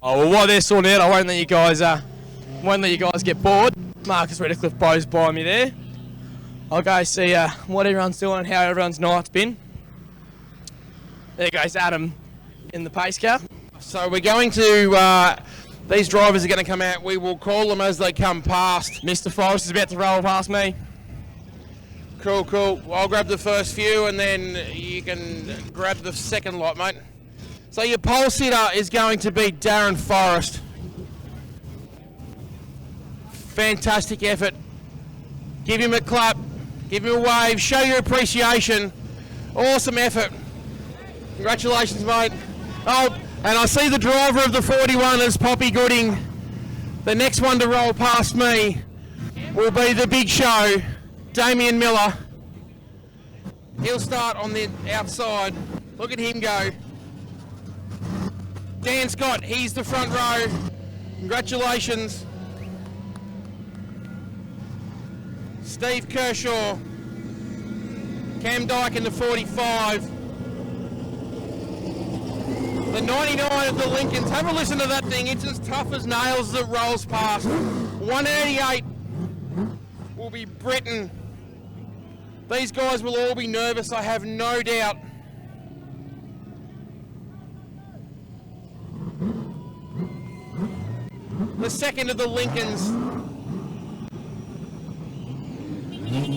Oh, well, while they're sorting out, I won't let you guys get bored. Marcus Redcliffe blows by me there. I'll go see what everyone's doing and how everyone's night's been. There goes Adam in the pace car. So we're going to, these drivers are going to come out. We will call them as they come past. Mr. Forrest is about to roll past me. Cool, cool. I'll grab the first few and then you can grab the second lot, mate. So your pole sitter is going to be Darren Forrest. Fantastic effort. Give him a clap, give him a wave, show your appreciation. Awesome effort. Congratulations, mate. Oh, and I see the driver of the 41 is Poppy Gooding. The next one to roll past me will be the big show, Damien Miller. He'll start on the outside. Look at him go. Dan Scott, he's the front row. Congratulations. Steve Kershaw. Cam Dyke in the 45. The 99 of the Lincolns. Have a listen to that thing. It's as tough as nails as it rolls past. 188 will be Britain. These guys will all be nervous, I have no doubt. The second of the Lincolns.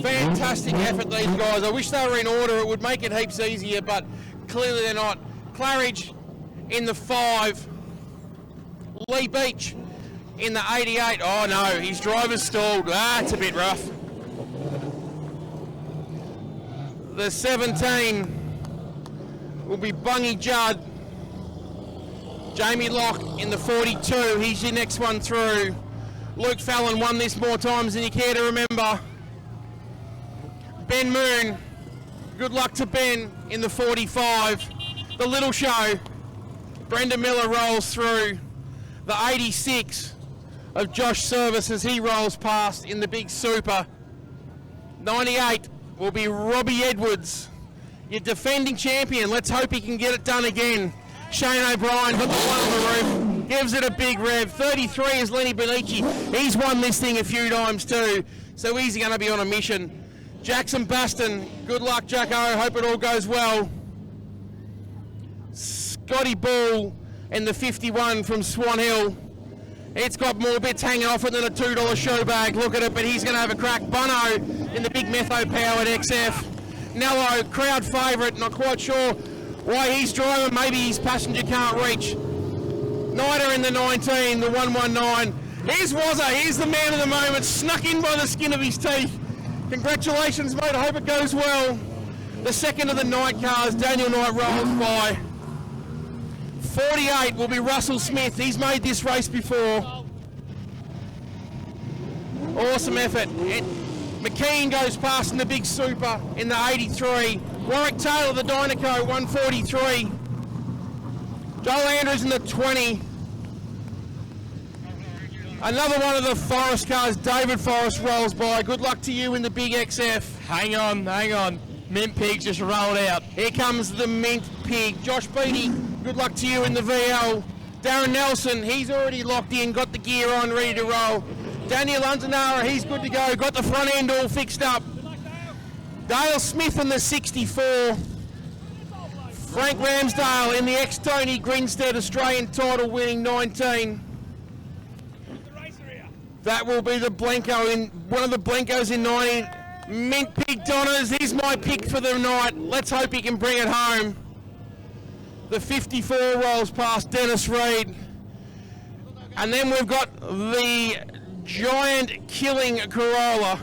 Fantastic effort, these guys. I wish they were in order. It would make it heaps easier, but clearly they're not. Claridge in the 5. Lee Beach in the 88. Oh no, his driver's stalled. It's a bit rough. The 17 will be Bungy Judd. Jamie Locke in the 42. He's your next one through. Luke Fallon won this more times than you care to remember. Ben Moon. Good luck to Ben in the 45. The Little Show. Brenda Miller rolls through. The 86 of Josh Service as he rolls past in the big super. 98 will be Robbie Edwards, your defending champion. Let's hope he can get it done again. Shane O'Brien got the one on the roof, gives it a big rev. 33 is Lenny Benici. He's won this thing a few times too, so he's going to be on a mission. Jackson Baston, good luck, Jacko. Hope it all goes well. Scotty Ball and the 51 from Swan Hill. It's got more bits hanging off it than a $2 show bag. Look at it, but he's going to have a crack. Bono in the big Metho-powered XF. Nello, crowd favourite, not quite sure why he's driving. Maybe his passenger can't reach. Nida in the 19, the 119. Here's Wazza, here's the man of the moment, snuck in by the skin of his teeth. Congratulations, mate, I hope it goes well. The second of the night cars, Daniel Knight rolls by. 48 will be Russell Smith. He's made this race before. Awesome effort. And McKean goes past in the big super in the 83. Warwick Taylor, the Dynaco, 143. Joel Andrews in the 20. Another one of the Forest cars, David Forrest, rolls by. Good luck to you in the big XF. Hang on. Mint Pig just rolled out. Here comes the Mint Pig. Josh Beattie, good luck to you in the VL. Darren Nelson, he's already locked in, got the gear on, ready to roll. Daniel Unzanara, he's good to go, got the front end all fixed up. Dale Smith in the 64. Frank Ramsdale in the ex-Tony Grinstead Australian title winning 19. That will be the Blanco in one of the Blancos in 90. Mint Pig Donners, here's my pick for the night. Let's hope he can bring it home. The 54 rolls past Dennis Reed. And then we've got the giant killing Corolla.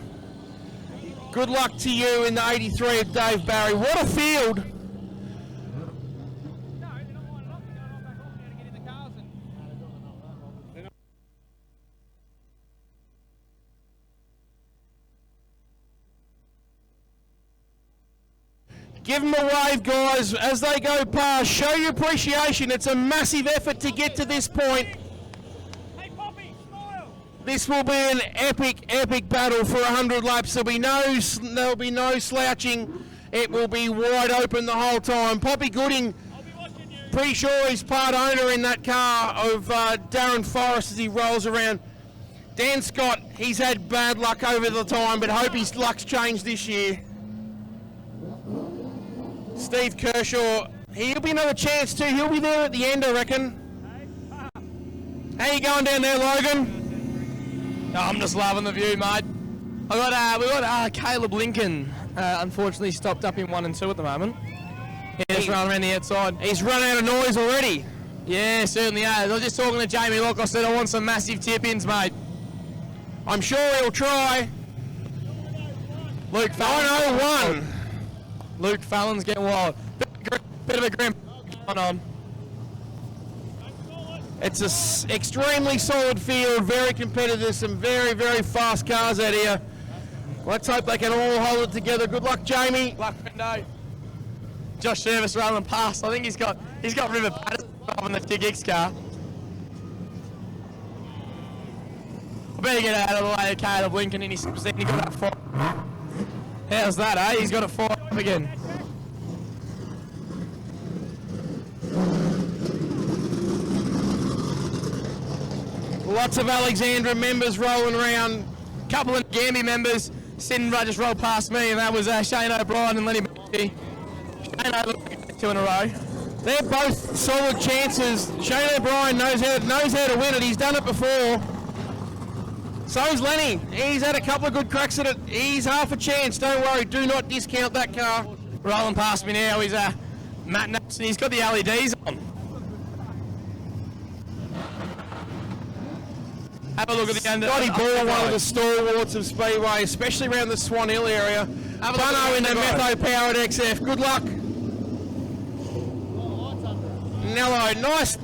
Good luck to you in the 83 of Dave Barry. What a field. Give them a wave, guys, as they go past. Show your appreciation. It's a massive effort to get to this point. Hey, Poppy, smile. This will be an epic, epic battle for 100 laps. There'll be no slouching. It will be wide open the whole time. Poppy Gooding pretty sure he's part owner in that car of Darren Forrest as he rolls around. Dan Scott, he's had bad luck over the time, but hope his luck's changed this year. Steve Kershaw, he'll be another chance too. He'll be there at the end, I reckon. How you going down there, Logan? No, I'm just loving the view, mate. We got Caleb Lincoln. Unfortunately, stopped up in 1 and 2 at the moment. He's running around the outside. He's run out of noise already. Yeah, certainly has. I was just talking to Jamie. Look, I said I want some massive tip-ins, mate. I'm sure he'll try. Luke Fallon. 901. Luke Fallon's getting wild. Bit of a grim going on. It's an extremely solid field, very competitive, some very, very fast cars out here. Let's hope they can all hold it together. Good luck, Jamie. Luck, no. Josh Service rolling past. I think he's got River Patterson driving the Big X car. I better get out of the way of Caleb Lincoln and he's got that 4. How's that, eh? He's got a 4 up again. Lots of Alexandra members rolling around. Couple of Gamby members sitting right just rolled past me, and that was Shane O'Brien and Lenny McKee. Shane O'Brien 2 in a row. They're both solid chances. Shane O'Brien knows how to win it. He's done it before. So's Lenny. He's had a couple of good cracks at it. He's half a chance. Don't worry. Do not discount that car. Rolling past me now. He's Matt Nelson. He's got the LEDs on. Have a look at the end. Scotty Ball, one of the stalwarts of Speedway, especially around the Swan Hill area. Bono in the Metho-powered XF. Good luck. Nello, nice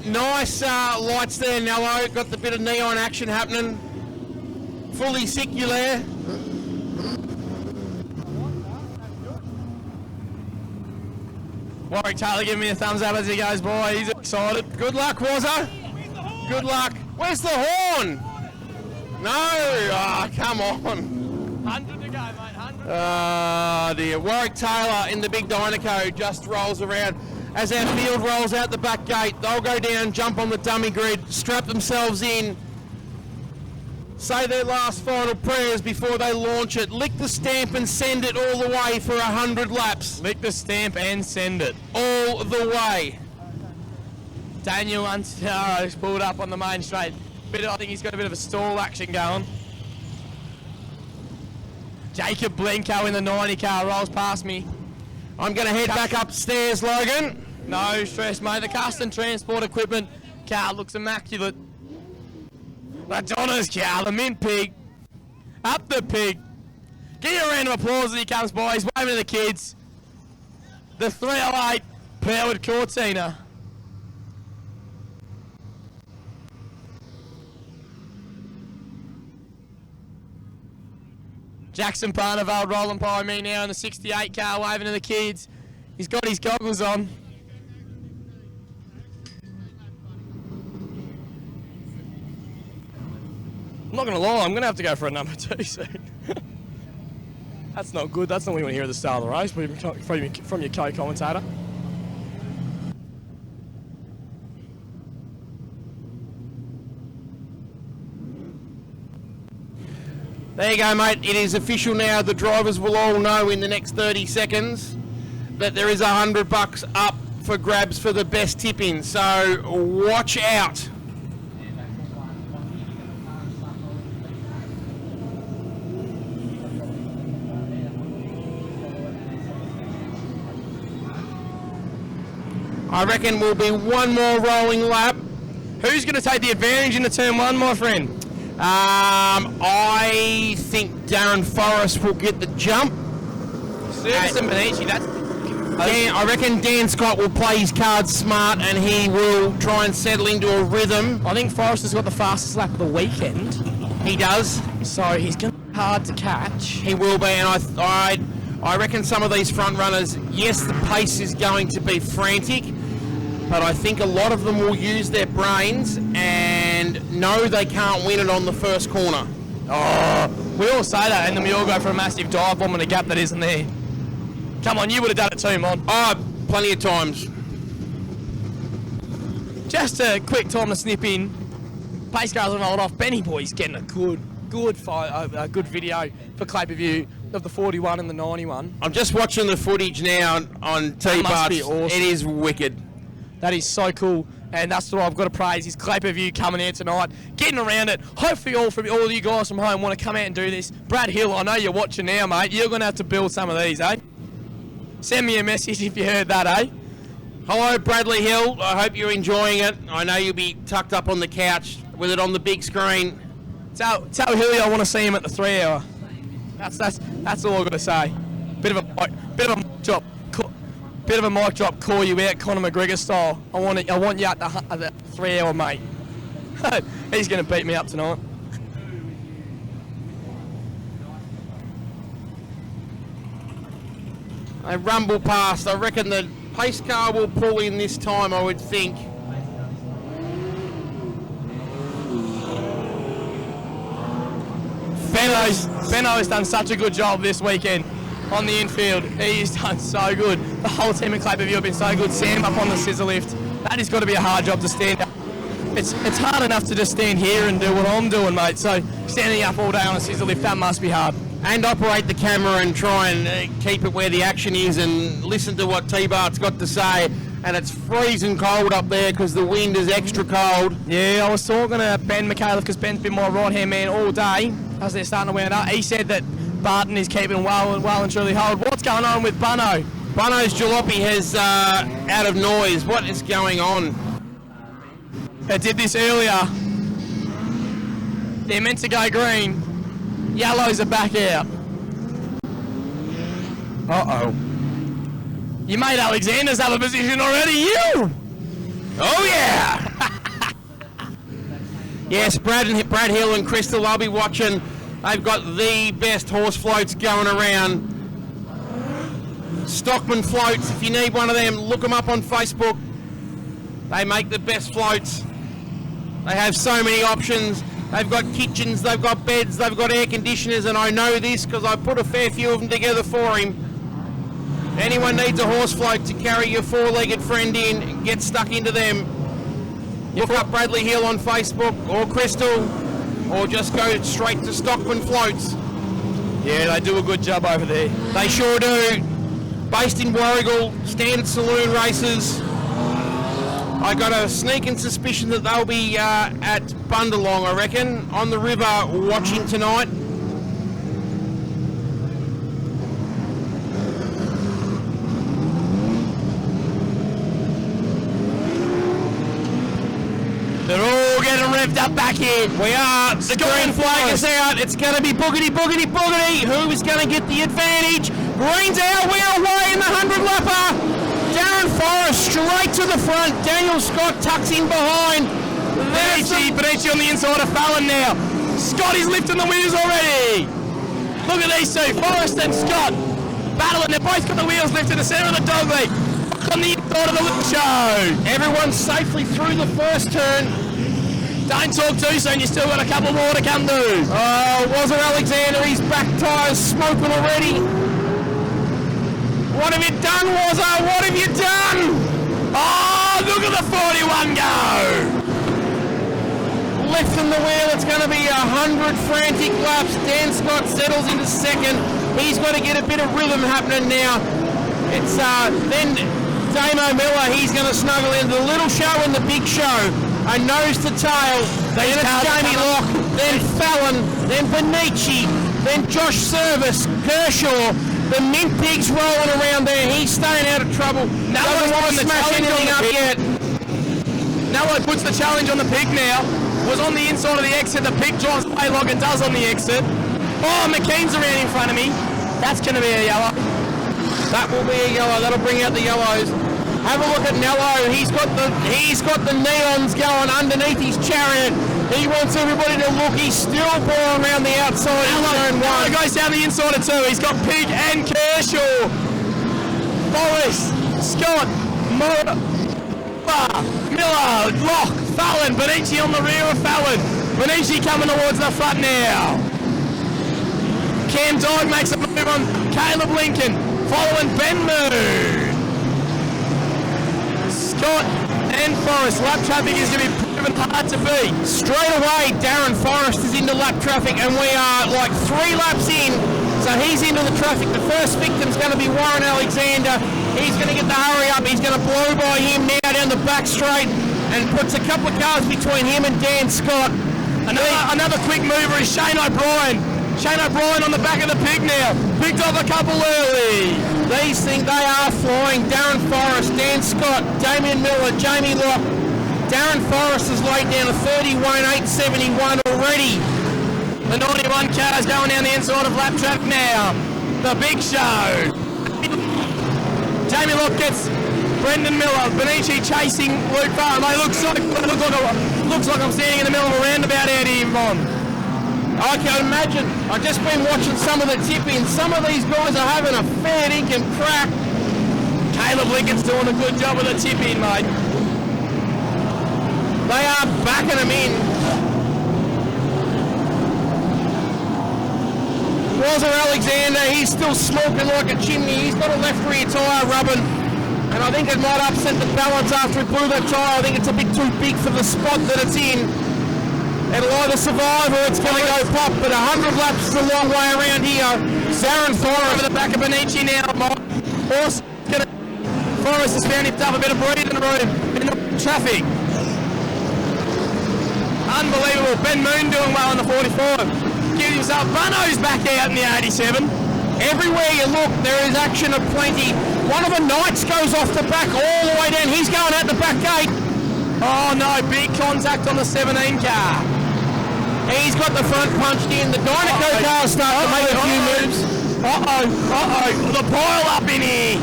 lights there, Nello. Got the bit of neon action happening. Fully secular. Warwick Taylor giving me a thumbs up as he goes by. He's excited. Good luck, Wazza. Good luck. Where's the horn? No, come on. 100 to go, mate, 100. Oh dear. Warwick Taylor in the big Dynaco just rolls around. As our field rolls out the back gate, they'll go down, jump on the dummy grid, strap themselves in, say their last final prayers before they launch it, lick the stamp and send it all the way for 100 laps. Lick the stamp and send it. All the way. Daniel Antaro's pulled up on the main straight. I think he's got a bit of a stall action going. Jacob Blenko in the 90 car rolls past me. I'm going to head back upstairs, Logan. No stress, mate. The custom transport equipment car looks immaculate. Madonna's car, the mint pig. Up the pig. Give you a round of applause as he comes by. He's waving to the kids. The 308 powered Cortina. Jackson Parnevale rolling by me now in the 68 car, waving to the kids. He's got his goggles on. I'm not going to lie, I'm going to have to go for a number 2 soon. That's not good. That's not what you want to hear at the start of the race from your co-commentator. There you go, mate. It is official now. The drivers will all know in the next 30 seconds that there is $100 up for grabs for the best tip-in. So watch out. I reckon we'll be one more rolling lap. Who's going to take the advantage into turn 1, my friend? I think Darren Forrest will get the jump. Service and Benici, I reckon Dan Scott will play his cards smart and he will try and settle into a rhythm. I think Forrest has got the fastest lap of the weekend. He does. So he's going to be hard to catch. He will be, and I reckon some of these front runners, yes, the pace is going to be frantic, but I think a lot of them will use their brains and know they can't win it on the first corner. Oh, we all say that, and then we all go for a massive dive bomb in a gap that isn't there. Come on, you would have done it too, Mon. Oh, plenty of times. just a quick time to snip in. Pace cars have rolled off. Benny Boy's getting a good video for Clay per view of the 41 and the 91. I'm just watching the footage now on That must be T-Bart. awesome. It is wicked. That is so cool, and that's what I've got to praise. Is Clay per view coming here tonight, getting around it. Hopefully, all of you guys from home want to come out and do this. Brad Hill, I know you're watching now, mate. You're going to have to build some of these, eh? Send me a message if you heard that, eh? Hello, Bradley Hill. I hope you're enjoying it. I know you'll be tucked up on the couch with it on the big screen. Tell Hilly I want to see him at the 3 hour. That's all I've got to say. Bit of a mic drop, call you out, Conor McGregor style. I want you at the 3 hour, mate. He's going to beat me up tonight. They rumble past. I reckon the pace car will pull in this time, I would think. Benno's done such a good job this weekend on the infield. He's done so good. The whole team at Clay per view have been so good. Sam up on the scissor lift. That has got to be a hard job to stand up. It's hard enough to just stand here and do what I'm doing, mate. So standing up all day on a scissor lift, that must be hard. And operate the camera and try and keep it where the action is and listen to what T-Bart's got to say. And it's freezing cold up there because the wind is extra cold. Yeah, I was talking to Ben McCaleb because Ben's been my right-hand man all day as they're starting to wound up. He said that Barton is keeping well and truly hold. What's going on with Bunno? Bunno's jalopy has out of noise. What is going on? I did this earlier. They're meant to go green. Yellows are back out. Uh-oh. You made Alexander's have a position already, you! Oh, yeah! Yes, Brad Hill and Crystal, they'll be watching. They've got the best horse floats going around. Stockman floats, if you need one of them, look them up on Facebook. They make the best floats. They have so many options. They've got kitchens, they've got beds, they've got air conditioners, and I know this because I put a fair few of them together for him. Anyone needs a horse float to carry your four-legged friend in, get stuck into them. Look up Bradley Hill on Facebook or Crystal, or just go straight to Stockman Floats. Yeah, they do a good job over there. They sure do. Based in Warragul, standard saloon races. I got a sneaking suspicion that they'll be at Bundalong, I reckon, on the river watching tonight. They're all getting revved up back here. We are. The green flag is out. It's going to be boogity, boogity, boogity. Who is going to get the advantage? Green's out. We're away in the 100-lapper. Darren Forrest straight to the front. Daniel Scott tucks in behind. Benici on the inside of Fallon now. Scott is lifting the wheels already. Look at these two, Forrest and Scott, battling. They've both got the wheels lifted in the centre of the dog leg. On the inside of the little show. Everyone's safely through the first turn. Don't talk too soon, you still got a couple more to come to. Oh, was it Alexander? His back tyre's smoking already. What have you done, Wazza? What have you done? Oh, look at the 41 go. Lifting the wheel, it's going to be 100 frantic laps. Dan Scott settles into second. He's got to get a bit of rhythm happening now. It's then Damo Miller, he's going to snuggle into the little show and the big show. A nose to tail. Then it's Jamie Locke, then Fallon, then Benici, then Josh Service, Kershaw. The Mint Pig's rolling around there. He's staying out of trouble. Doesn't want to smash anything up yet. Now what puts the challenge on the pig now was on the inside of the exit. The pig drives away like it does on the exit. Oh, McKean's around in front of me. That's going to be a yellow. That will be a yellow. That'll bring out the yellows. Have a look at Nello. He's got the neons going underneath his chariot. He wants everybody to look. He's still pouring around the outside in turn one. Goes down the inside of two. He's got Pig and Kershaw. Forrest, Scott, Miller, Locke, Fallon, Benici on the rear of Fallon. Benici coming towards the front now. Cam Dog makes a move on Caleb Lincoln, following Ben Moon. Scott Ben Forrest. Lap traffic is going to be proven hard to beat. Straight away, Darren Forrest is into lap traffic, and we are like 3 laps in, so he's into the traffic. The first victim's going to be Warren Alexander. He's going to get the hurry up. He's going to blow by him now down the back straight and puts a couple of cars between him and Dan Scott. Another quick mover is Shane O'Brien. Shane O'Brien on the back of the pig now. Picked off a couple early. These things, they are flying. Darren Forrest, Dan Scott, Damien Miller, Jamie Locke. Darren Forrest is laid down a 31.871 already. The 91 cars going down the inside of lap traffic now. The big show. Jamie Locke gets Brendan Miller. Benici chasing Luke Farr. They looks like I'm standing in the middle of a roundabout out here, Von. I can imagine. I've just been watching some of the tipping. Some of these guys are having a fair dinkum crack. Caleb Lincoln's doing a good job with the tipping, mate. They are backing them in. Roger Alexander, he's still smoking like a chimney. He's got a left rear tyre rubbing, and I think it might upset the balance after he blew that tyre. I think it's a bit too big for the spot that it's in. It'll either survive or it's going to go pop, but 100 laps is a long way around here. Darren Forrest over the back of Benici now. Forrest has found himself a bit of breathing room in the traffic. Unbelievable. Ben Moon doing well in the 45. Gives himself. Bunno's back out in the 87. Everywhere you look, there is action aplenty. One of the Knights goes off the back all the way down. He's going out the back gate. Oh no, big contact on the 17 car. He's got the front punched in. The Dynaco car starting to make a few moves. The pile up in here.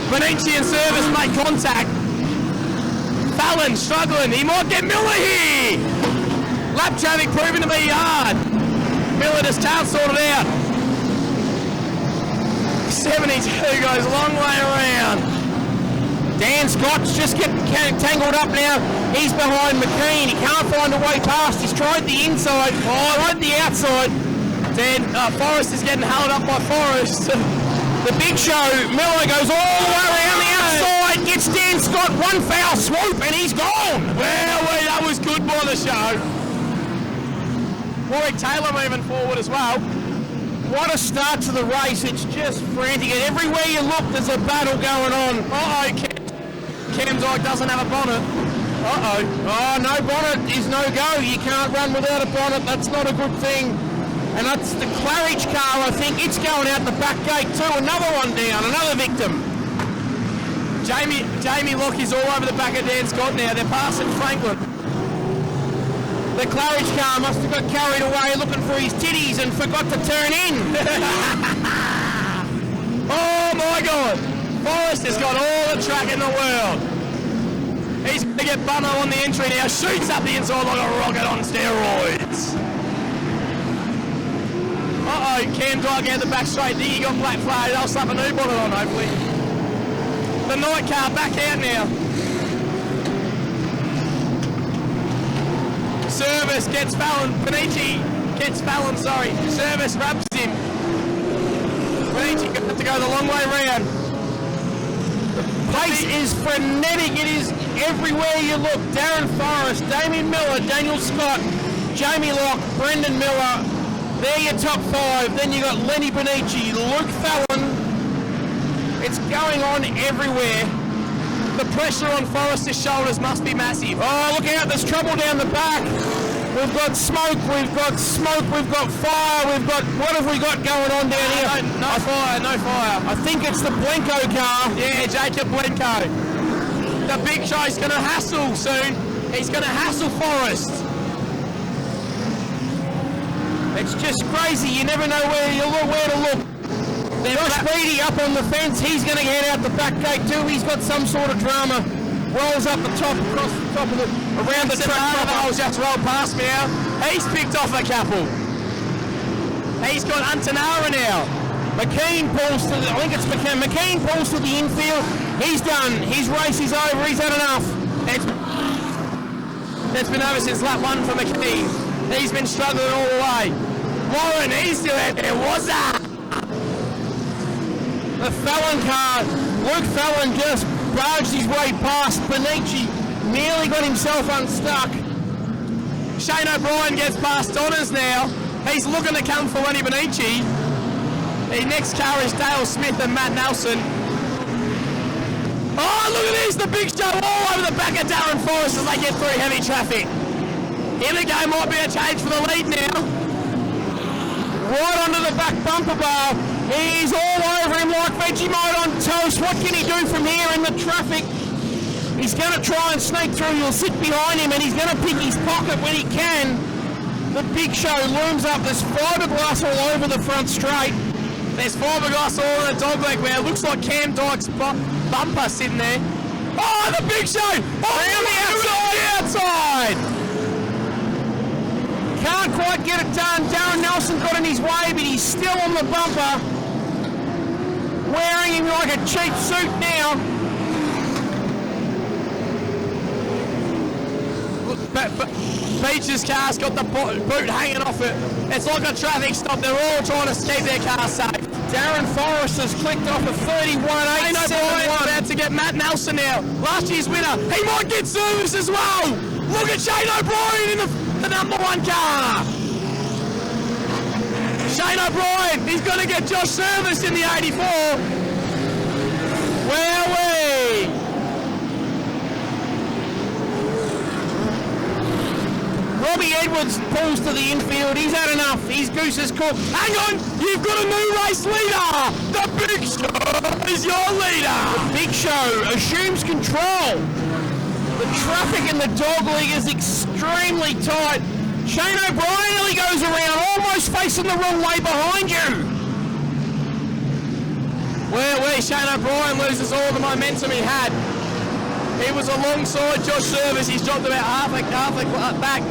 Benici and Service make contact. Fallon struggling. He might get Miller here. Lap traffic proving to be hard. Miller just tail sorted out. 72 goes a long way around. Dan Scott's just getting tangled up now. He's behind McKean. He can't find a way past. He's tried the inside, tried the outside. Forrest is getting held up by Forrest. The big show, Miller goes all the way around the outside, gets Dan Scott, one foul swoop, and he's gone. Well, that was good by the show. Warwick Taylor moving forward as well. What a start to the race. It's just frantic. And everywhere you look, there's a battle going on. Cam Dyke doesn't have a bonnet. Oh, no bonnet is no go. You can't run without a bonnet. That's not a good thing. And that's the Claridge car, I think. It's going out the back gate too. Another one down, another victim. Jamie Locke is all over the back of Dan Scott now. They're passing Franklin. The Claridge car must have got carried away looking for his titties and forgot to turn in. Oh my God! Forrest has got all the track in the world. He's going to get Bunno on the entry now. Shoots up the inside like a rocket on steroids. Cam Dyke out the back straight. There you got black flag. They'll slap a new bonnet on, hopefully. The night car back out now. Service gets Fallon. Benici gets Fallon, sorry. Service rubs him. Benici got to go the long way round. The pace is frenetic. It is everywhere you look. Darren Forrest, Damien Miller, Daniel Scott, Jamie Locke, Brendan Miller. They're your top 5. Then you got Lenny Benici, Luke Fallon. It's going on everywhere. The pressure on Forrest's shoulders must be massive. Oh, look out, there's trouble down the back. We've got smoke, we've got fire, we've got, what have we got going on down here? No fire. I think it's the Blenko car. Yeah, Jacob Blenko. The big show's going to hassle soon. He's going to hassle Forrest. It's just crazy, you never know where to look. Josh Beattie up on the fence, he's going to get out the back gate too. He's got some sort of drama. Rolls up the top, across the top of around the track. Just rolled past me now. He's picked off a couple. He's got Antanara now. McKean pulls to the, I think it's McKean. McKean pulls to the infield. He's done. His race is over. He's had enough. It's been over since lap 1 for McKean. He's been struggling all the way. Warren, he's still out there. What's that? The Fallon car, Luke Fallon just barged his way past Benici. Nearly got himself unstuck. Shane O'Brien gets past Donners now. He's looking to come for Lenny Benici. The next car is Dale Smith and Matt Nelson. Oh, look at this, the big show all over the back of Darren Forrest as they get through heavy traffic. Here we go, might be a change for the lead now. Right onto the back bumper bar. He's all over him like Vegemite on toast. What can he do from here in the traffic? He's going to try and snake through. He'll sit behind him and he's going to pick his pocket when he can. The big show looms up. There's fiberglass all over the front straight. There's fiberglass all in the dogleg where it looks like Cam Dyke's bumper sitting there. Oh, the big show! Around the outside! Can't quite get it done. Darren Nelson got in his way, but he's still on the bumper. Wearing him like a cheap suit now. Beach's car's got the boot hanging off it. It's like a traffic stop. They're all trying to keep their car safe. Darren Forrest has clicked off a 31.871. About to get Matt Nelson now. Last year's winner. He might get service as well. Look at Shane O'Brien in the number one car. Shane O'Brien. He's going to get Josh service in the 84. Wowee. Robbie Edwards pulls to the infield. He's had enough. His goose is cooked. Hang on, you've got a new race leader. The Big Show is your leader. The Big Show assumes control. The traffic in the dog league is extremely tight. Shane O'Brien nearly goes around, almost facing the wrong way behind you. Where Shane O'Brien loses all the momentum he had. He was alongside Josh Service. He's dropped about half a back.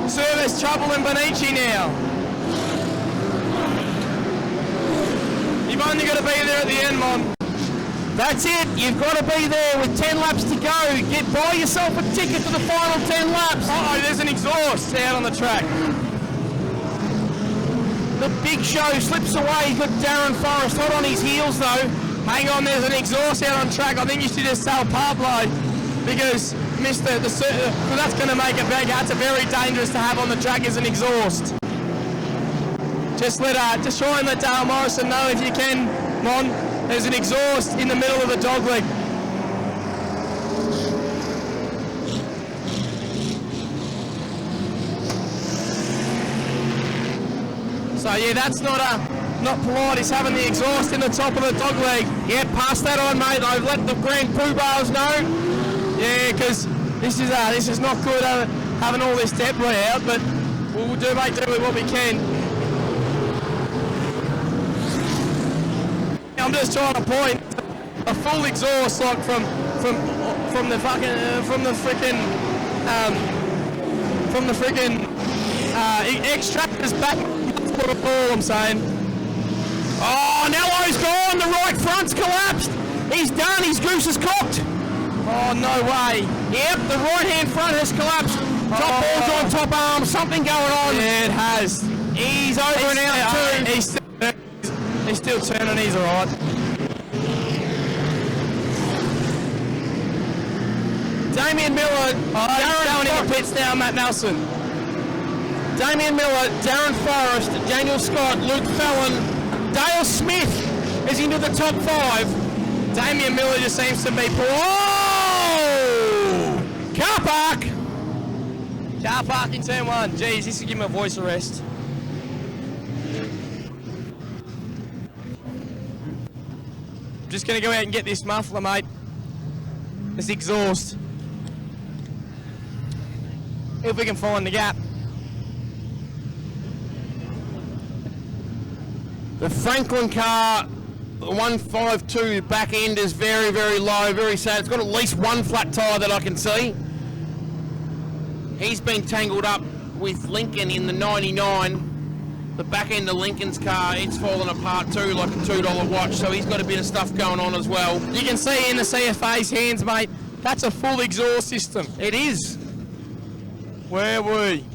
Service trouble in Benici now. You've only got to be there at the end, Mon. That's it. You've got to be there with 10 laps to go. Buy yourself a ticket to the final 10 laps. Uh-oh, there's an exhaust out on the track. The Big Show slips away. He's got Darren Forrest hot on his heels, though. Hang on, there's an exhaust out on track. I think you should just tell Pablo because that's going to make it bigger. That's a very dangerous to have on the track as an exhaust. Just try and let Dale Morrison know if you can, Mon. There's an exhaust in the middle of the dogleg. So yeah, that's not polite. He's having the exhaust in the top of the dogleg. Yeah, pass that on, mate. I've let the Grand Poobahs know. Yeah, because this is not good having all this debris out, but we'll do with what we can. I'm just trying to point a full exhaust like from the freaking extractors back. That's all I'm saying. Oh, Nello's gone. The right front's collapsed. He's done. His goose is cooked. Oh, no way. Yep, the right-hand front has collapsed. Top balls on top arm. Something going on. Yeah, it has. He's over and out too. He's still turning. He's all right. Damien Miller. Darren going in the pits now, Matt Nelson. Damien Miller, Darren Forrest, Daniel Scott, Luke Fallon, Dale Smith is into the top 5. Damien Miller just seems to be... Whoa! Car park! Car park in turn 1. Jeez, this will give him a voice arrest. Just going to go out and get this muffler, mate. This exhaust. If we can find the gap. The Franklin car, the 152 back end is very, very low, very sad. It's got at least one flat tyre that I can see. He's been tangled up with Lincoln in the 99. The back end of Lincoln's car, it's fallen apart too, like a $2 watch, so he's got a bit of stuff going on as well. You can see in the CFA's hands, mate, that's a full exhaust system. It is. Where were we?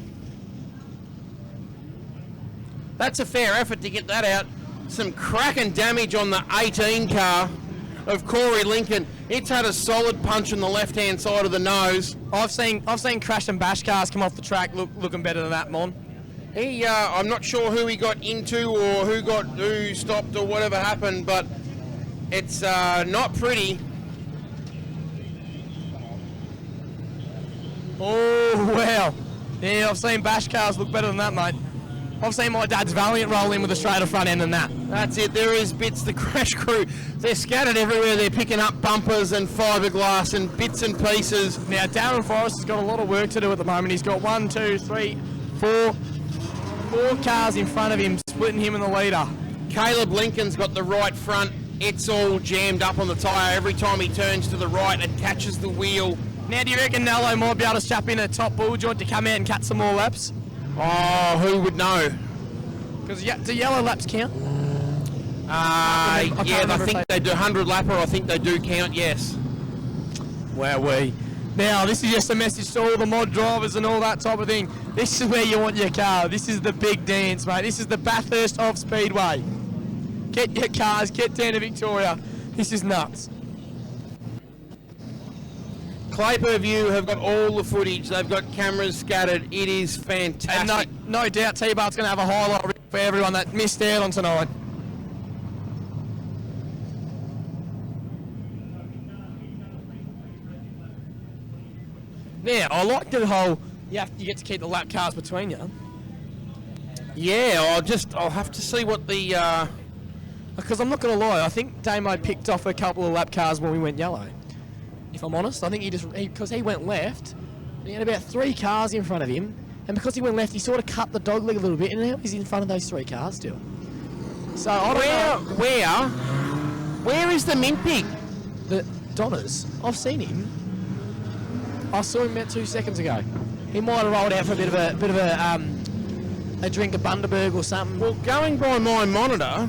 That's a fair effort to get that out. Some cracking damage on the 18 car. of Corey Lincoln. It's had a solid punch on the left-hand side of the nose. I've seen crash and bash cars come off the track looking better than that, Mon. He, I'm not sure who he got into or who stopped or whatever happened, but it's not pretty. Oh, wow. Yeah, I've seen bash cars look better than that, mate. I've seen my dad's Valiant roll in with a straighter front end than that. That's it. There is bits. The crash crew, they're scattered everywhere. They're picking up bumpers and fiberglass and bits and pieces. Now, Darren Forrest has got a lot of work to do at the moment. He's got 1, 2, 3, 4 cars in front of him, splitting him in the leader. Caleb Lincoln's got the right front. It's all jammed up on the tyre. Every time he turns to the right, it catches the wheel. Now, do you reckon Nello might be able to strap in a top bull joint to come out and cut some more laps? Oh, who would know? Because do yellow laps count? I think they do. 100 lapper, I think they do count, yes. Wowee. Now, this is just a message to all the mod drivers and all that type of thing. This is where you want your car. This is the big dance, mate. This is the Bathurst of Speedway. Get your cars, get down to Victoria. This is nuts. Clay Per View have got all the footage. They've got cameras scattered. It is fantastic. And no doubt T-Bart's going to have a highlight reel for everyone that missed out on tonight. Now, I like the whole, you get to keep the lap cars between you. Yeah, I'll have to see what the... Because I'm not going to lie, I think Damo picked off a couple of lap cars when we went yellow. If I'm honest, I think because he went left, he had about 3 cars in front of him, and because he went left, he sort of cut the dog leg a little bit, and now he's in front of those 3 cars still. So I don't know. Where is the mint pig? The Donners, I've seen him. I saw him about 2 seconds ago. He might have rolled out for a bit of a drink of Bundaberg or something. Well, going by my monitor,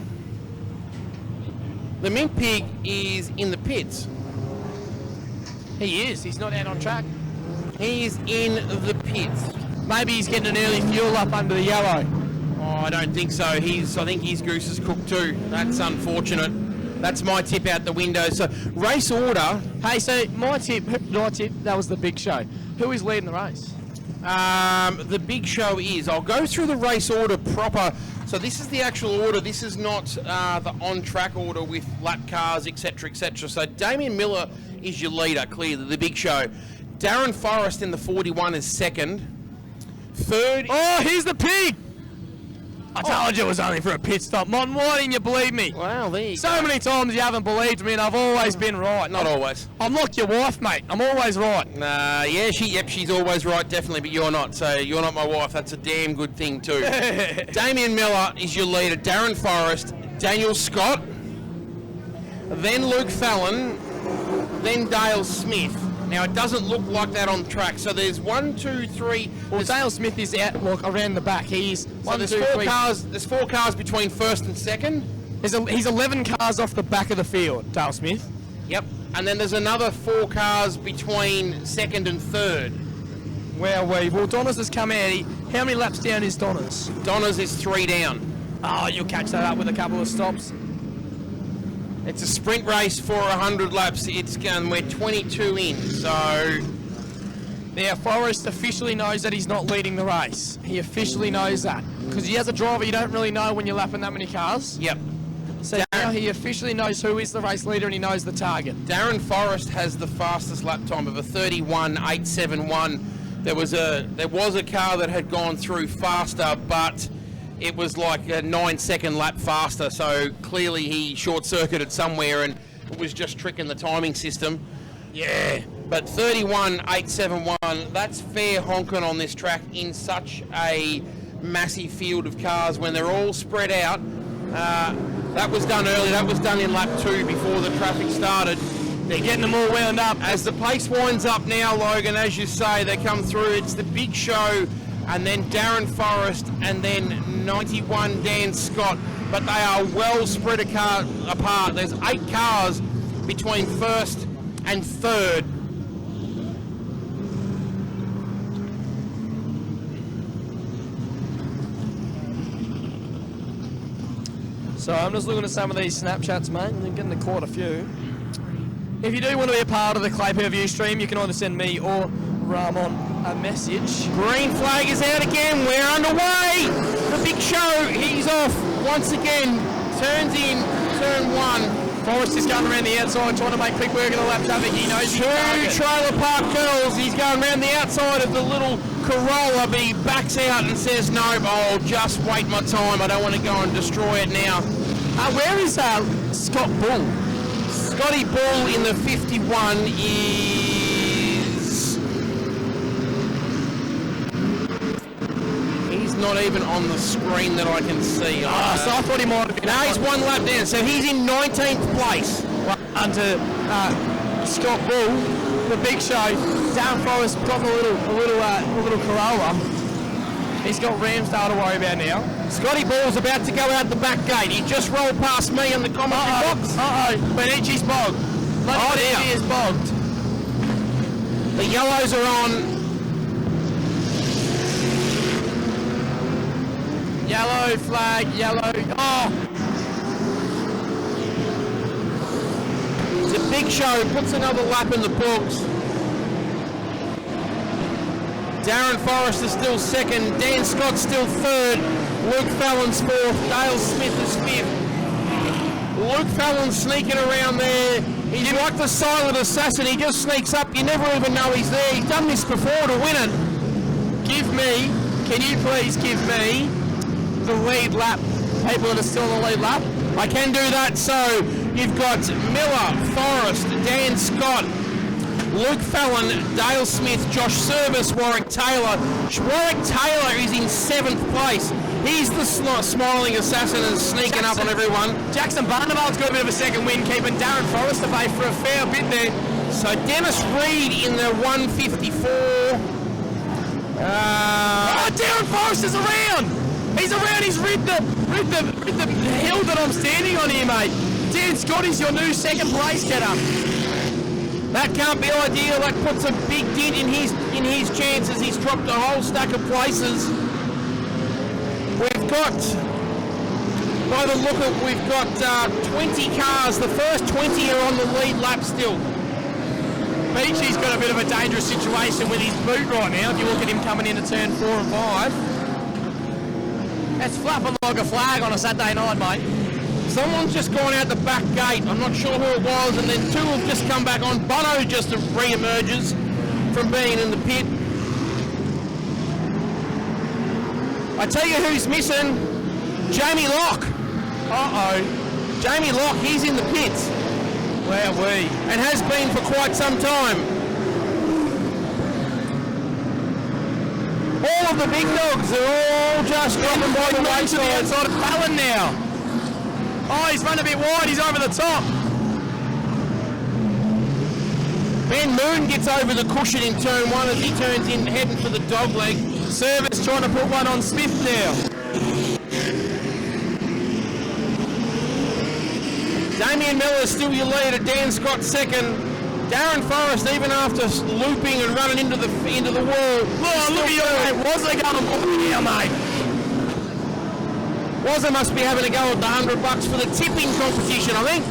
the mint pig is in the pits. He is. He's not out on track. He's in the pits. Maybe he's getting an early fuel up under the yellow. Oh, I don't think so. I think his goose is cooked too. That's unfortunate. That's my tip out the window. So, race order. Hey, so my tip, that was the big show. Who is leading the race? The big show is, I'll go through the race order proper. So this is the actual order. This is not the on-track order with lap cars, etc., etc. So Damien Miller is your leader, clearly, the big show. Darren Forrest in the 41 is second. Third... Oh, here's the pig! I told you it was only for a pit stop. Mon, why didn't you believe me? Well, there you so go. Many times you haven't believed me, and I've always been right. Not always. I'm like your wife, mate. I'm always right. Yeah, she's always right, definitely, but you're not. So you're not my wife. That's a damn good thing too. Damien Miller is your leader. Darren Forrest, Daniel Scott, then Luke Fallon, then Dale Smith. Now, it doesn't look like that on track. So there's 1, 2, 3... Well, Dale Smith is out, look, around the back. He's there's 4 cars. There's 4 cars between first and second. He's 11 cars off the back of the field, Dale Smith. Yep. And then there's another 4 cars between second and third. Well, Donners has come out. How many laps down is Donners? Donners is 3 down. Oh, you'll catch that up with a couple of stops. It's a sprint race for 100 laps. We're 22 in, so... Now, Forrest officially knows that he's not leading the race. He officially knows that. Because he, as a driver, you don't really know when you're lapping that many cars. Yep. So now he officially knows who is the race leader and he knows the target. Darren Forrest has the fastest lap time of a 31.871. There was a car that had gone through faster, but... it was like a 9-second lap faster, so clearly he short-circuited somewhere and it was just tricking the timing system. Yeah, but 31.871, that's fair honking on this track in such a massive field of cars when they're all spread out. That was done early, that was done in lap 2 before the traffic started. They're getting them all wound up. As the pace winds up now, Logan, as you say, they come through. It's the big show. And then Darren Forrest, and then 91 Dan Scott. But they are well spread apart. There's 8 cars between first and third. So I'm just looking at some of these snapshots, mate, and I'm getting to quite a few. If you do want to be a part of the Clay per-view stream, you can either send me or Ramon a message. Green flag is out again. We're underway. The Big Show, he's off once again. Turns in, turn 1. Forrest is going around the outside trying to make quick work of the lap traffic. He knows he's Two trailer park girls. He's going around the outside of the little Corolla, but he backs out and says, no, I'll just wait my time. I don't want to go and destroy it now. Where is Scott Bull? Scotty Bull in the 51 is... He's not even on the screen that I can see. So I thought he might have been. No, he's one lap down, so he's in 19th place. Under Scott Bull, the Big Show. Darren Forrest got a little Corolla. He's got Ramsdale to worry about now. Scotty Ball's about to go out the back gate. He just rolled past me on the commentary box. Benici's bogged. Benici's is bogged. The yellows are on. Yellow flag, yellow. Oh! The Big Show puts another lap in the books. Darren Forrest is still second. Dan Scott's still third. Luke Fallon's fourth. Dale Smith is fifth. Luke Fallon's sneaking around there. He's like the silent assassin. He just sneaks up. You never even know he's there. He's done this before to win it. Can you please give me the lead lap? People that are still on the lead lap. I can do that. So you've got Miller, Forrest, Dan Scott, Luke Fallon, Dale Smith, Josh Service, Warwick Taylor. Warwick Taylor is in 7th place. He's the smiling assassin and sneaking up on everyone. Jackson Barnabald's got a bit of a second win, keeping Darren Forrest away for a fair bit there. So Dennis Reed in the 154. Darren Forrest is around. He's around. He's rid the hill that I'm standing on here, mate. Dan Scott is your new second place getter. That can't be ideal. That puts a big dent in his chances. He's dropped a whole stack of places. We've got, by the look of, we've got 20 cars. The first 20 are on the lead lap still. Beachy's got a bit of a dangerous situation with his boot right now. If you look at him coming into turn 4 and 5, that's flapping like a flag on a Saturday night, mate. Someone's just gone out the back gate. I'm not sure who it was, and then two have just come back on. Bono just re-emerges from being in the pit. I tell you who's missing. Jamie Locke. Jamie Locke, he's in the pits. Where are we? And has been for quite some time. All of the big dogs are all just dropping by the wayside. To the outside of Fallon now. Oh, he's run a bit wide. He's over the top. Ben Moon gets over the cushion in turn 1 as he turns in, heading for the dog leg. Service trying to put one on Smith now. Damien Miller still your leader. Dan Scott second. Darren Forrest, even after looping and running into the wall. Look at you, mate. Wazza going now, mate. Wazza must be having a go at the $100 for the tipping competition, I think.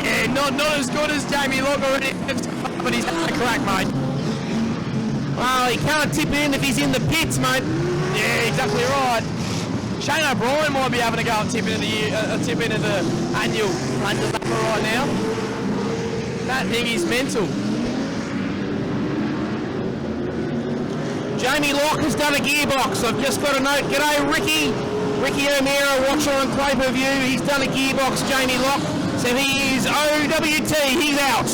Yeah, not as good as Jamie Locke already, but he's had a crack, mate. Well, he can't tip in if he's in the pits, mate. Yeah, exactly right. Shane O'Brien might be having a go at tip into the annual London Lap right now. That thing is mental. Jamie Locke has done a gearbox. I've just got a note. G'day, Ricky. Ricky O'Meara, watcher on Clay Per View. He's done a gearbox, Jamie Locke. So he is OWT. He's out.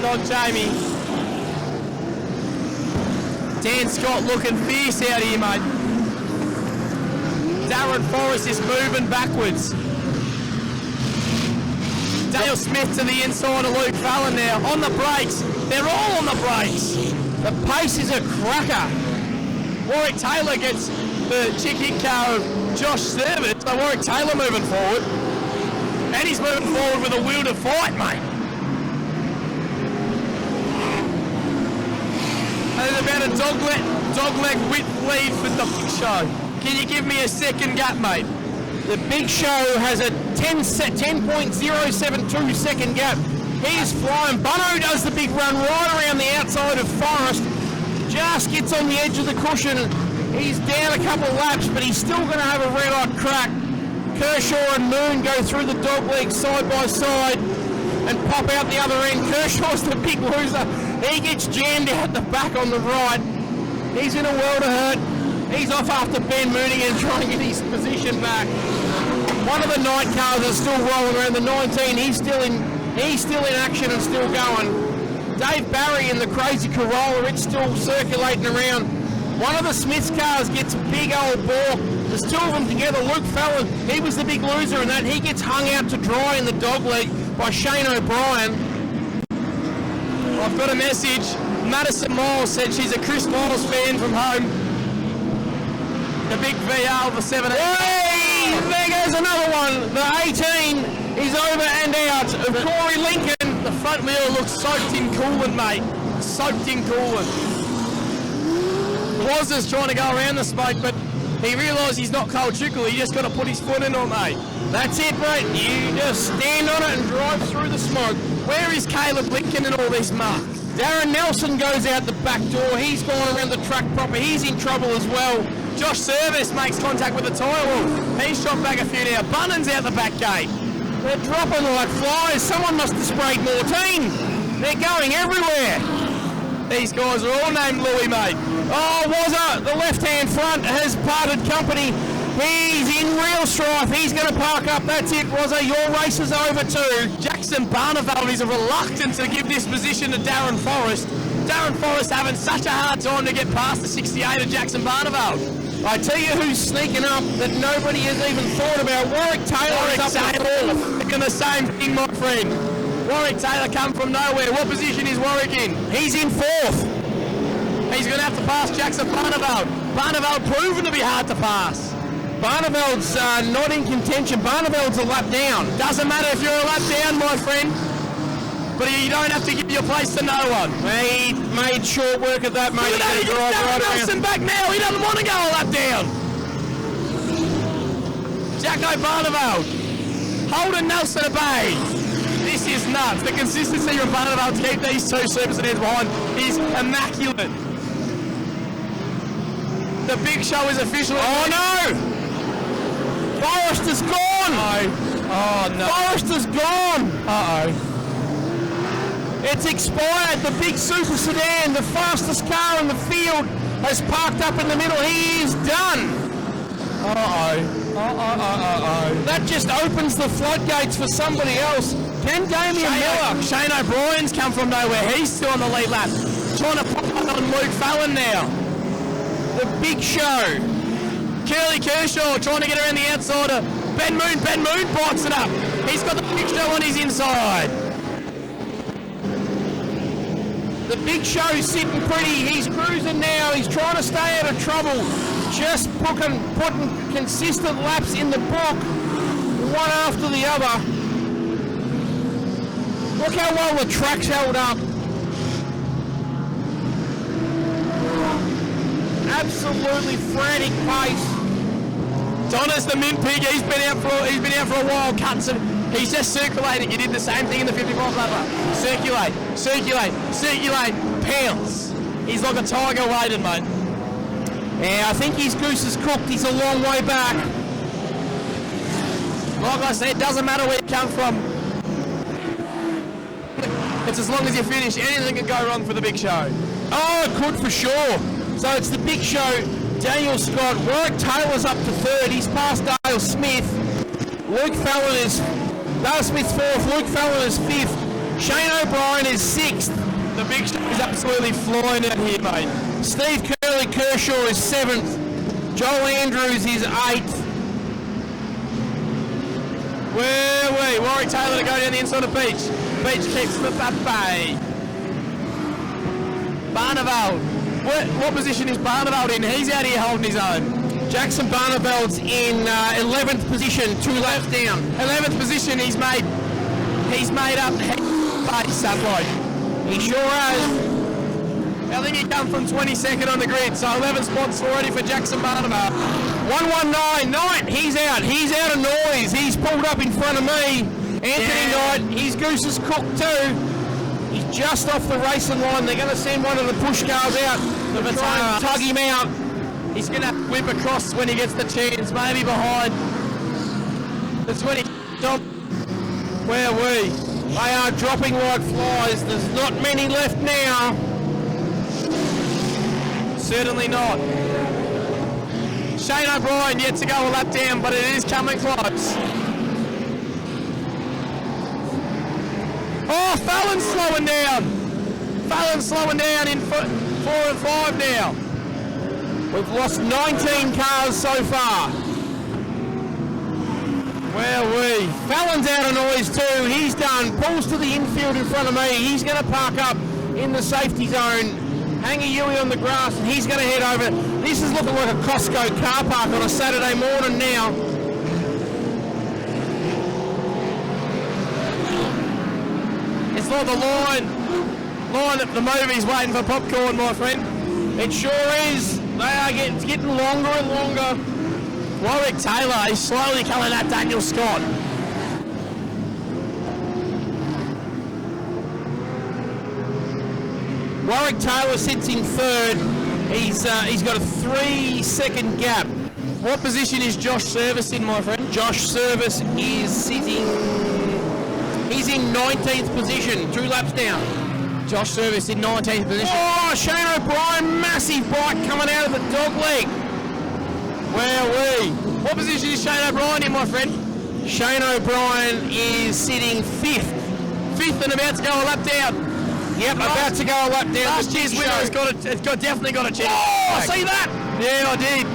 Not Jamie. Dan Scott looking fierce out here, mate. Darren Forrest is moving backwards. Dale Smith to the inside of Luke Fallon now. On the brakes. They're all on the brakes. The pace is a cracker. Warwick Taylor gets the chick hit car of Josh Service. So Warwick Taylor moving forward. And he's moving forward with a will to fight, mate. And there's about a dogleg width lead with the Big Show. Can you give me a second gap, mate? The Big Show has a 10.072 second gap. He is flying. Bono does the big run right around the outside of Forrest. Just gets on the edge of the cushion. He's down a couple of laps, but he's still going to have a red-hot crack. Kershaw and Moon go through the dog legs side by side and pop out the other end. Kershaw's the big loser. He gets jammed out the back on the right. He's in a world of hurt. He's off after Ben Moonigan trying to get his position back. One of the night cars is still rolling around the 19. He's still in action and still going. Dave Barry in the crazy Corolla, it's still circulating around. One of the Smith's cars gets a big old balk. There's two of them together. Luke Fallon, he was the big loser in that. He gets hung out to dry in the dog leg by Shane O'Brien. I've got a message. Madison Miles said she's a Chris Miles fan from home. The big VR of the 17. Hey, there goes another one. The 18 is over and out of Corey Lincoln. The front wheel looks soaked in coolant, mate. Soaked in coolant. Wazza's trying to go around the smoke, but he realised he's not cold trickle. He just got to put his foot in on, mate. That's it, mate. You just stand on it and drive through the smoke. Where is Caleb Lincoln and all this muck? Darren Nelson goes out the back door. He's gone around the track proper. He's in trouble as well. Josh Service makes contact with the tyre wall. He's shot back a few now. Bunnan's out the back gate. They're dropping like flies. Someone must have sprayed Mortine. They're going everywhere. These guys are all named Louis, mate. Oh, Wazza, the left-hand front has parted company. He's in real strife. He's going to park up. That's it, Wazza. Your race is over too. Jackson Barneveld is reluctant to give this position to Darren Forrest. Darren Forrest having such a hard time to get past the 68 of Jackson Barneveld. I tell you who's sneaking up that nobody has even thought about. Warwick Taylor is up to fourth. Thinking the same thing, my friend. Warwick Taylor come from nowhere. What position is Warwick in? He's in fourth. He's going to have to pass Jackson Barneveld. Barneveld proven to be hard to pass. Barneveld's not in contention. Barneveld's a lap down. Doesn't matter if you're a lap down, my friend. But you don't have to give your place to no one. He made short work of that, mate. Look at that, he gets Darren Nelson back now. He doesn't want to go a lap down. Jacko Barneveld. Holding Nelson at bay. This is nuts. The consistency from Barneveld to keep these two super sedans behind is immaculate. The big show is official. Oh no! Forrest is gone! Oh no. Forrest is gone! Uh-oh. It's expired. The big super sedan, the fastest car in the field, has parked up in the middle. He is done. That just opens the floodgates for somebody else. Can Damian Miller? Shane O'Brien's come from nowhere. He's still on the lead lap. Trying to pop up on Luke Fallon now. The big show. Curly Kershaw trying to get around the outside of Ben Moon. Ben Moon bikes it up. He's got the big show on his inside. The big show's sitting pretty. He's cruising now. He's trying to stay out of trouble. Just putting consistent laps in the book, one after the other. Look how well the track's held up. Absolutely frantic pace. Donna's the mint pig. He's been out for a while. Cuts it. He's just circulating. He did the same thing in the 55 lapper. Circulate, pounce. He's like a tiger waiting, mate. Yeah, I think his goose is cooked. He's a long way back. Like I said, it doesn't matter where you come from. It's as long as you finish. Anything can go wrong for the big show. Oh, it could for sure. So it's the big show. Daniel Scott. Warwick Taylor's up to third. He's past Dale Smith. Luke Fallon is... Dale Smith's fourth. Luke Fallon is fifth. Shane O'Brien is sixth. The big show is absolutely flying out here, mate. Steve Curly Kershaw is seventh. Joel Andrews is eighth. Where are we? Warwick Taylor to go down the inside of Beach. Beach keeps Smith at bay. Barneveld. What position is Barneveld in? He's out here holding his own. Jackson Barneveld's in 11th position, 2 laps down. 11th position, he's made up pace, that bloke. He sure has. I think he come from 22nd on the grid, so 11 spots already for Jackson Barneveld. 119, he's out of noise. He's pulled up in front of me. Anthony Knight, his goose is cooked too. He's just off the racing line. They're going to send one of the push cars out to try and tug him out. He's going to whip across when he gets the chance, maybe behind. That's when he stopped. Where are we? They are dropping like flies. There's not many left now. Certainly not. Shane O'Brien yet to go a lap down, but it is coming close. Oh, Fallon's slowing down. Fallon's slowing down in 4 and 5 now. We've lost 19 cars so far. Where are we? Fallon's out of noise too. He's done. Pulls to the infield in front of me. He's going to park up in the safety zone. Hang a Yui on the grass, and he's going to head over. This is looking like a Costco car park on a Saturday morning now. It's like the line at the movies waiting for popcorn, my friend. It sure is. They are getting longer and longer. Warwick Taylor is slowly coming at Daniel Scott. Warwick Taylor sits in third. He's got a 3-second gap. What position is Josh Service in, my friend? Josh Service is sitting. He's in 19th position, 2 laps down. Josh Service in 19th position. Oh, Shane O'Brien, massive bike coming out of the dog leg. Where are we? What position is Shane O'Brien in, my friend? Shane O'Brien is sitting 5th. 5th and about to go a lap down. Yep, about to go a lap down. Last year's winner definitely got a chance. Oh, see that? Yeah, I did.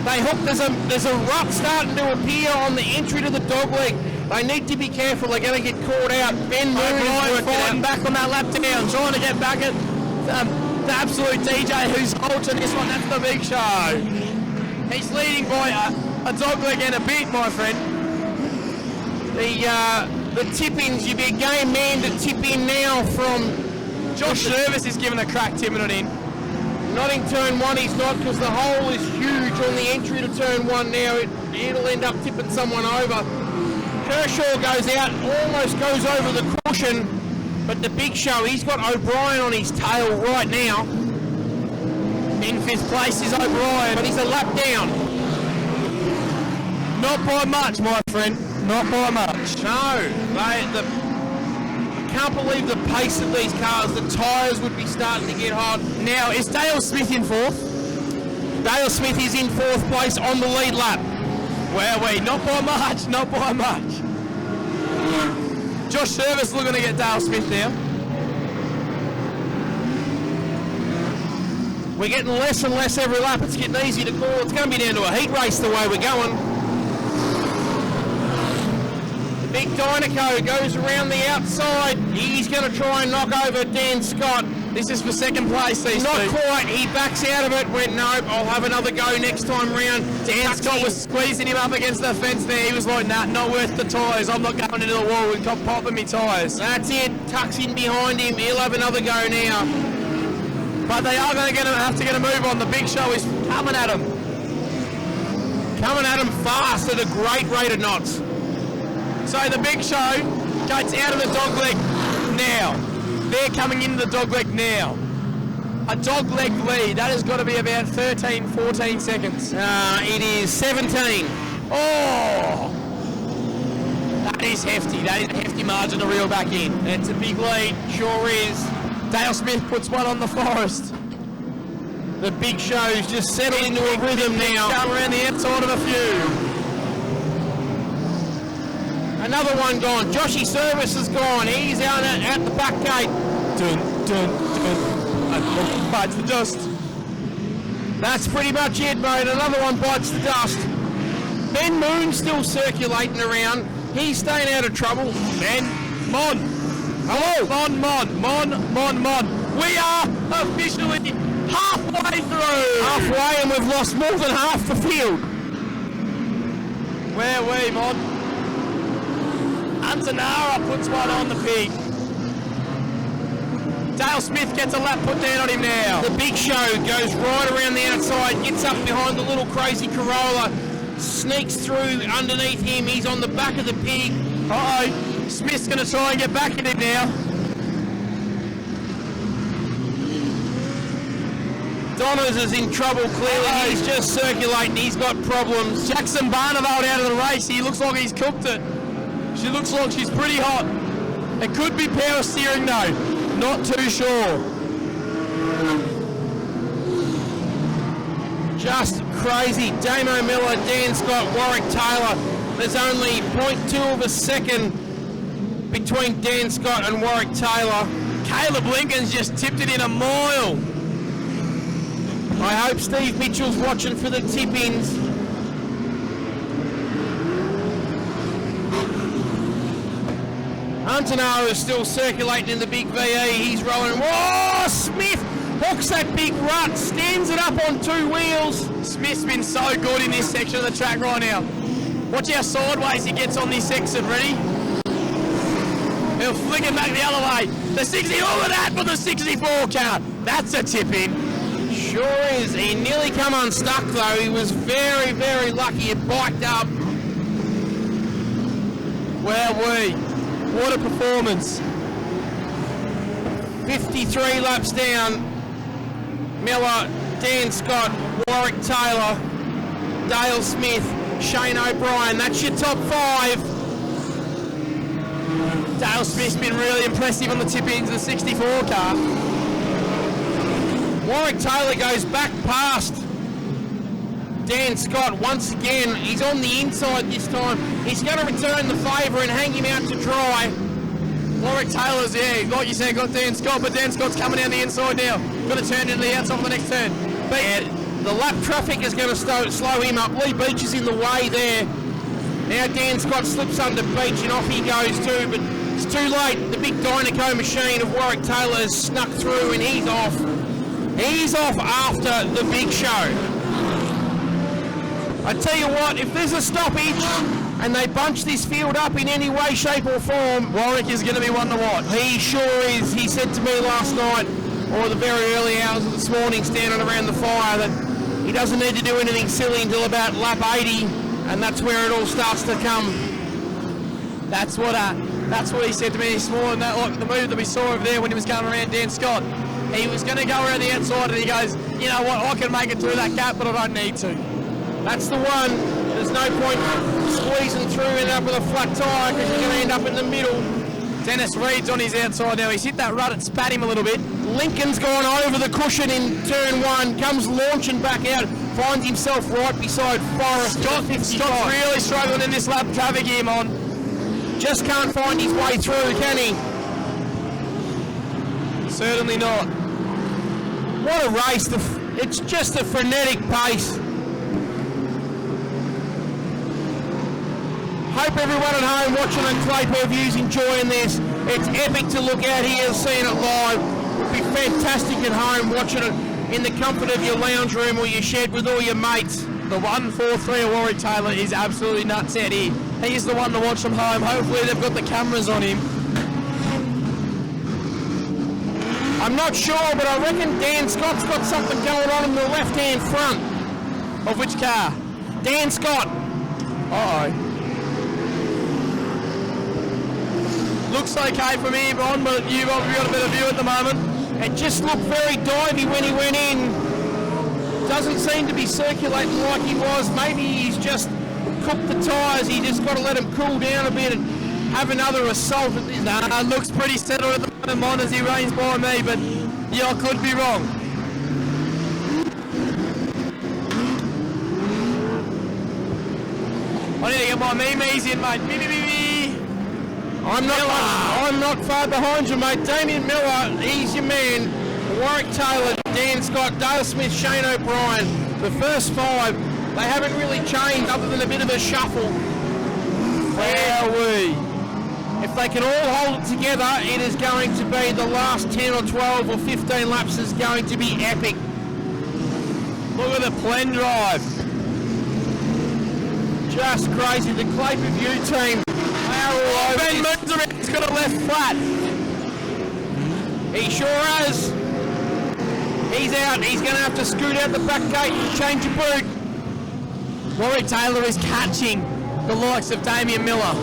They hooked. There's a rut starting to appear on the entry to the dog leg. They need to be careful. They're going to get caught out. Ben O'Brien fighting back on that lap down, trying to get back at the absolute DJ who's halting this one. That's the big show. He's leading by a dog leg and a bit, my friend. The tip-ins, you'd be a game man to tip in now from Josh Service is giving a crack tipping it in. Not in turn 1, he's not, because the hole is huge on the entry to turn 1 now. It'll end up tipping someone over. Kershaw goes out, almost goes over the cushion, but the big show, he's got O'Brien on his tail right now. In 5th place is O'Brien. But he's a lap down. Not by much, my friend. Not by much. No, I can't believe the pace of these cars. The tyres would be starting to get hot. Now, is Dale Smith in 4th? Dale Smith is in 4th place on the lead lap. Where are we? Not by much, not by much. Josh Service looking to get Dale Smith now. We're getting less and less every lap. It's getting easy to call. It's going to be down to a heat race the way we're going. Big Dynaco goes around the outside. He's going to try and knock over Dan Scott. This is for 2nd place, these Not two. quite. He backs out of it. Went, nope, I'll have another go next time round. Dan Scott was squeezing him up against the fence there. He was like, nah, not worth the tyres. I'm not going into the wall and popping me tyres. That's it. Tucks in behind him. He'll have another go now. But they are going to have to get a move on. The big show is coming at him. Coming at him fast at a great rate of knots. So the big show gets out of the dog leg now. They're coming into the dog leg now. A dog leg lead. That has got to be about 13, 14 seconds. It is 17. Oh! That is hefty. That is a hefty margin to reel back in. It's a big lead. Sure is. Dale Smith puts one on the Forest. The big show's just settled into a rhythm now. Come around the outside of a few. Another one gone. Joshy Service is gone. He's out at the back gate. Dun, dun, dun. And bites the dust. That's pretty much it, mate. Another one bites the dust. Ben Moon's still circulating around. He's staying out of trouble. Ben, Mon. Hello. Mon. We are officially halfway through. Halfway, and we've lost more than half the field. Where are we, Mon? Antanara puts one on the pig. Dale Smith gets a lap put down on him now. The big show goes right around the outside, gets up behind the little crazy Corolla, sneaks through underneath him. He's on the back of the pig. Uh-oh. Smith's going to try and get back in it now. Donners is in trouble clearly. He's just circulating. He's got problems. Jackson Barneveld out of the race. He looks like he's cooked it. She looks like she's pretty hot. It could be power steering though. Not too sure. Just crazy. Damo Miller, Dan Scott, Warwick Taylor. There's only 0.2 of a second between Dan Scott and Warwick Taylor. Caleb Lincoln's just tipped it in a mile. I hope Steve Mitchell's watching for the tip-ins. Antonaro is still circulating in the big VE. He's rolling. Whoa! Smith hooks that big rut, stands it up on two wheels. Smith's been so good in this section of the track right now. Watch how sideways he gets on this exit. Ready? He'll flick it back the other way. The 60, all of that for the 64 car. That's a tip-in. Sure is. He nearly come unstuck though. He was very, very lucky. It biked up. Wowee. What a performance. 53 laps down. Miller, Dan Scott, Warwick Taylor, Dale Smith, Shane O'Brien. That's your top five. Dale Smith's been really impressive on the tip-ins of the 64 car. Warwick Taylor goes back past Dan Scott once again. He's on the inside this time. He's going to return the favour and hang him out to dry. Warwick Taylor's, yeah, like you said, got Dan Scott, but Dan Scott's coming down the inside now. Got to turn into the outside for the next turn. But the lap traffic is going to slow him up. Lee Beach is in the way there. Now Dan Scott slips under Beach and off he goes too, but it's too late. The big Dynaco machine of Warwick Taylor has snuck through and he's off. He's off after the big show. I tell you what, if there's a stoppage and they bunch this field up in any way, shape or form, Warwick is going to be one to watch. He sure is. He said to me last night, or the very early hours of this morning, standing around the fire, that he doesn't need to do anything silly until about lap 80, and that's where it all starts to come. That's what he said to me this morning. That, like the move that we saw over there when he was going around Dan Scott. He was going to go around the outside and he goes, you know what, I can make it through that gap, but I don't need to. That's the one. There's no point squeezing through and end up with a flat tyre because you're going to end up in the middle. Dennis Reed's on his outside now. He's hit that rut and spat him a little bit. Lincoln's gone over the cushion in turn one, comes launching back out, finds himself right beside Forrest. Scott's really struggling in this lap traffic here, Mon. Just can't find his way through, can he? Certainly not. What a race. It's just a frenetic pace. Hope everyone at home watching on Clay Per View's enjoying this. It's epic to look out here, seeing it live. It'll be fantastic at home watching it in the comfort of your lounge room or your shed with all your mates. The 143 of Warwick Taylor is absolutely nuts out here. He's the one to watch from home. Hopefully they've got the cameras on him. I'm not sure, but I reckon Dan Scott's got something going on in the left-hand front. Of which car? Dan Scott. Uh-oh. Looks okay for me, Ron, but you've obviously got a better view at the moment. It just looked very divey when he went in. Doesn't seem to be circulating like he was. Maybe he's just cooked the tyres. He just got to let them cool down a bit and have another assault at this. Nah, looks pretty settled at the moment, Mon, as he reigns by me, but yeah, I could be wrong. I need to get my memes in, mate. Me. I'm not far behind you, mate. Damien Miller, he's your man. Warwick Taylor, Dan Scott, Dale Smith, Shane O'Brien. The first five, they haven't really changed other than a bit of a shuffle. Wowee. If they can all hold it together, it is going to be the last 10 or 12 or 15 laps is going to be epic. Look at the Plen drive. Just crazy. The Clay Per View team. Ben moves around, he's got a left flat. He sure has. He's out. He's going to have to scoot out the back gate and change a boot. Warwick Taylor is catching the likes of Damien Miller.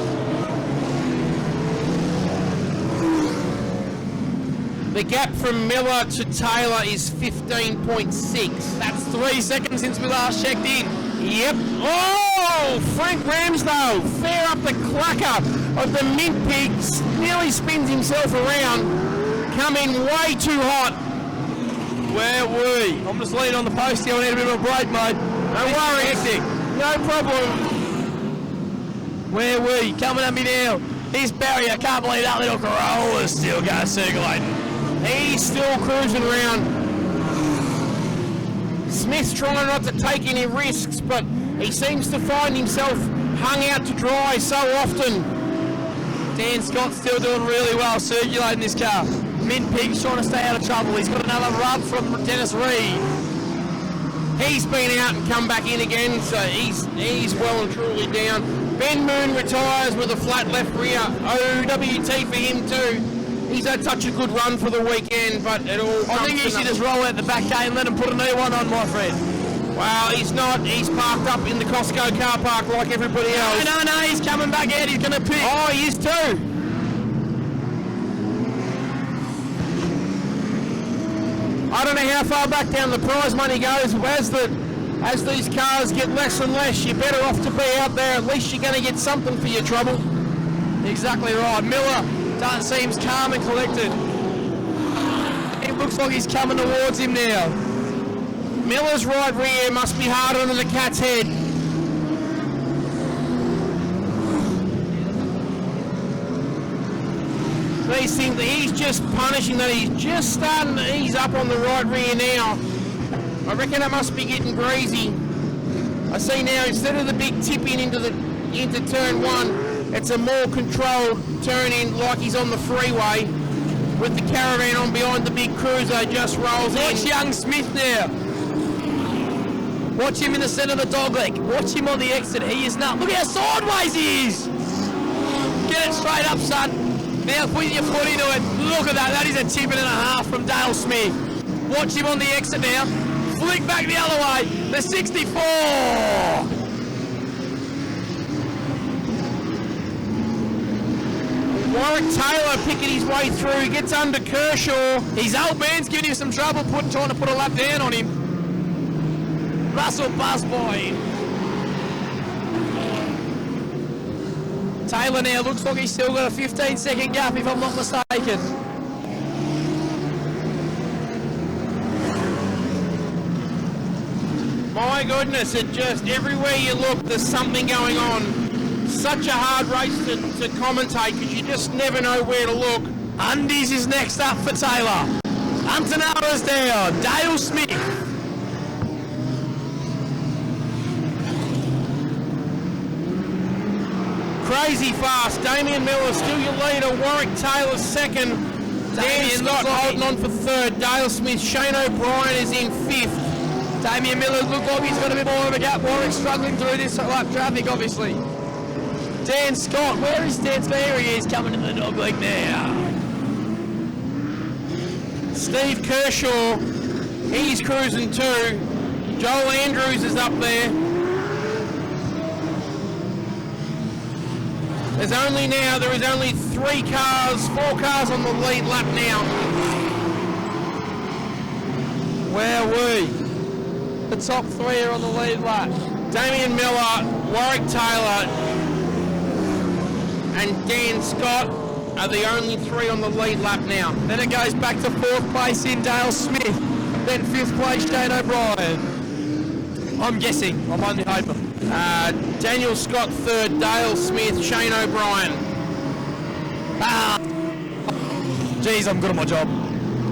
The gap from Miller to Taylor is 15.6. That's 3 seconds since we last checked in. Yep. Oh, Frank Ramsdale, fair up the clucker of the Mint Pigs, nearly spins himself around, coming way too hot. Where were we? I'm just leaning on the post here. I need a bit of a break, mate. Don't worry. Hectic. No problem. Where were you? Coming at me now. This barrier, I can't believe that little Corolla's still going circulating. He's still cruising around. Smith's trying not to take any risks, but he seems to find himself hung out to dry so often. Dan Scott's still doing really well circulating this car. Mint Pig's trying to stay out of trouble. He's got another rub from Dennis Reed. He's been out and come back in again, so he's well and truly down. Ben Moon retires with a flat left rear. OWT for him too. He's had such a good run for the weekend, but it all I think you should just roll out the back gate and let him put a new one on, my friend. Well, he's not. He's parked up in the Costco car park like everybody else. No, he's coming back out. He's going to pick. Oh, he is too. I don't know how far back down the prize money goes. As these cars get less and less, you're better off to be out there. At least you're going to get something for your trouble. Exactly right. Miller seems calm and collected. It looks like he's coming towards him now. Miller's right rear must be harder than the cat's head. These things, he's just punishing that. He's just starting to ease up on the right rear now. I reckon it must be getting greasy. I see now, instead of the big tip in into turn one, it's a more controlled turn in like he's on the freeway with the caravan on behind the big cruiser. Just rolls Watch in. young Smith now. Watch him in the centre of the dogleg. Watch him on the exit. He is not. Look how sideways he is. Get it straight up, son. Now put your foot into it. Look at that. That is a tipping and a half from Dale Smith. Watch him on the exit now. Flick back the other way. The 64. Warwick Taylor picking his way through. Gets under Kershaw. His old man's giving him some trouble trying to put a lap down on him. Russell buzzed by him. Taylor now looks like he's still got a 15-second gap, if I'm not mistaken. My goodness, it just, everywhere you look, there's something going on. Such a hard race to commentate because you just never know where to look. Undies is next up for Taylor. Antonara's down. Dale Smith. Crazy fast. Damien Miller still your leader. Warwick Taylor second. Dan Scott holding on for third. Dale Smith. Shane O'Brien is in fifth. Damien Miller looked like he's got a bit more of a gap. Warwick struggling through this lap traffic, obviously. Dan Scott, where is Dan Scott? There he is, coming to the dogleg now. Steve Kershaw, he's cruising too. Joel Andrews is up there. There is only 4 cars on the lead lap now. Where are we? The top 3 are on the lead lap. Damien Miller, Warwick Taylor, and Dan Scott are the only 3 on the lead lap now. Then it goes back to 4th place in Dale Smith. Then 5th place Shane O'Brien. I'm guessing. I'm only hoping. Daniel Scott third, Dale Smith, Shane O'Brien. Geez, I'm good at my job.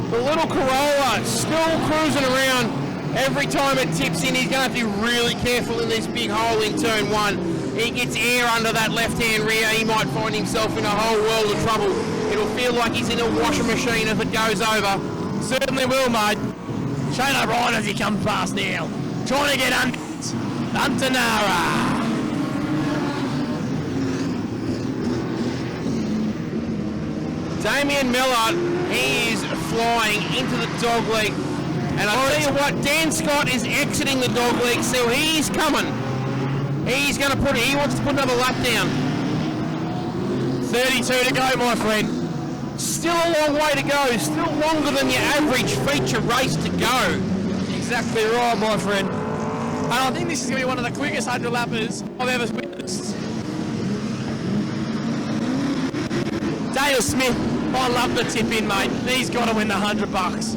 The little Corolla still cruising around. Every time it tips in, he's going to have to be really careful in this big hole in turn 1. He gets air under that left-hand rear, he might find himself in a whole world of trouble. It'll feel like he's in a washing machine if it goes over. Certainly will, mate. Shane O'Brien as he comes past now. Trying to get under Antonara. Damien Miller, he is flying into the dogleg. And I'll tell you what, Dan Scott is exiting the dogleg, so he's coming. He wants to put another lap down. 32 to go, my friend. Still a long way to go. Still longer than your average feature race to go. Exactly right, my friend. And I think this is going to be one of the quickest 100 lappers I've ever witnessed. Dale Smith, I love the tip in, mate. He's got to win the $100.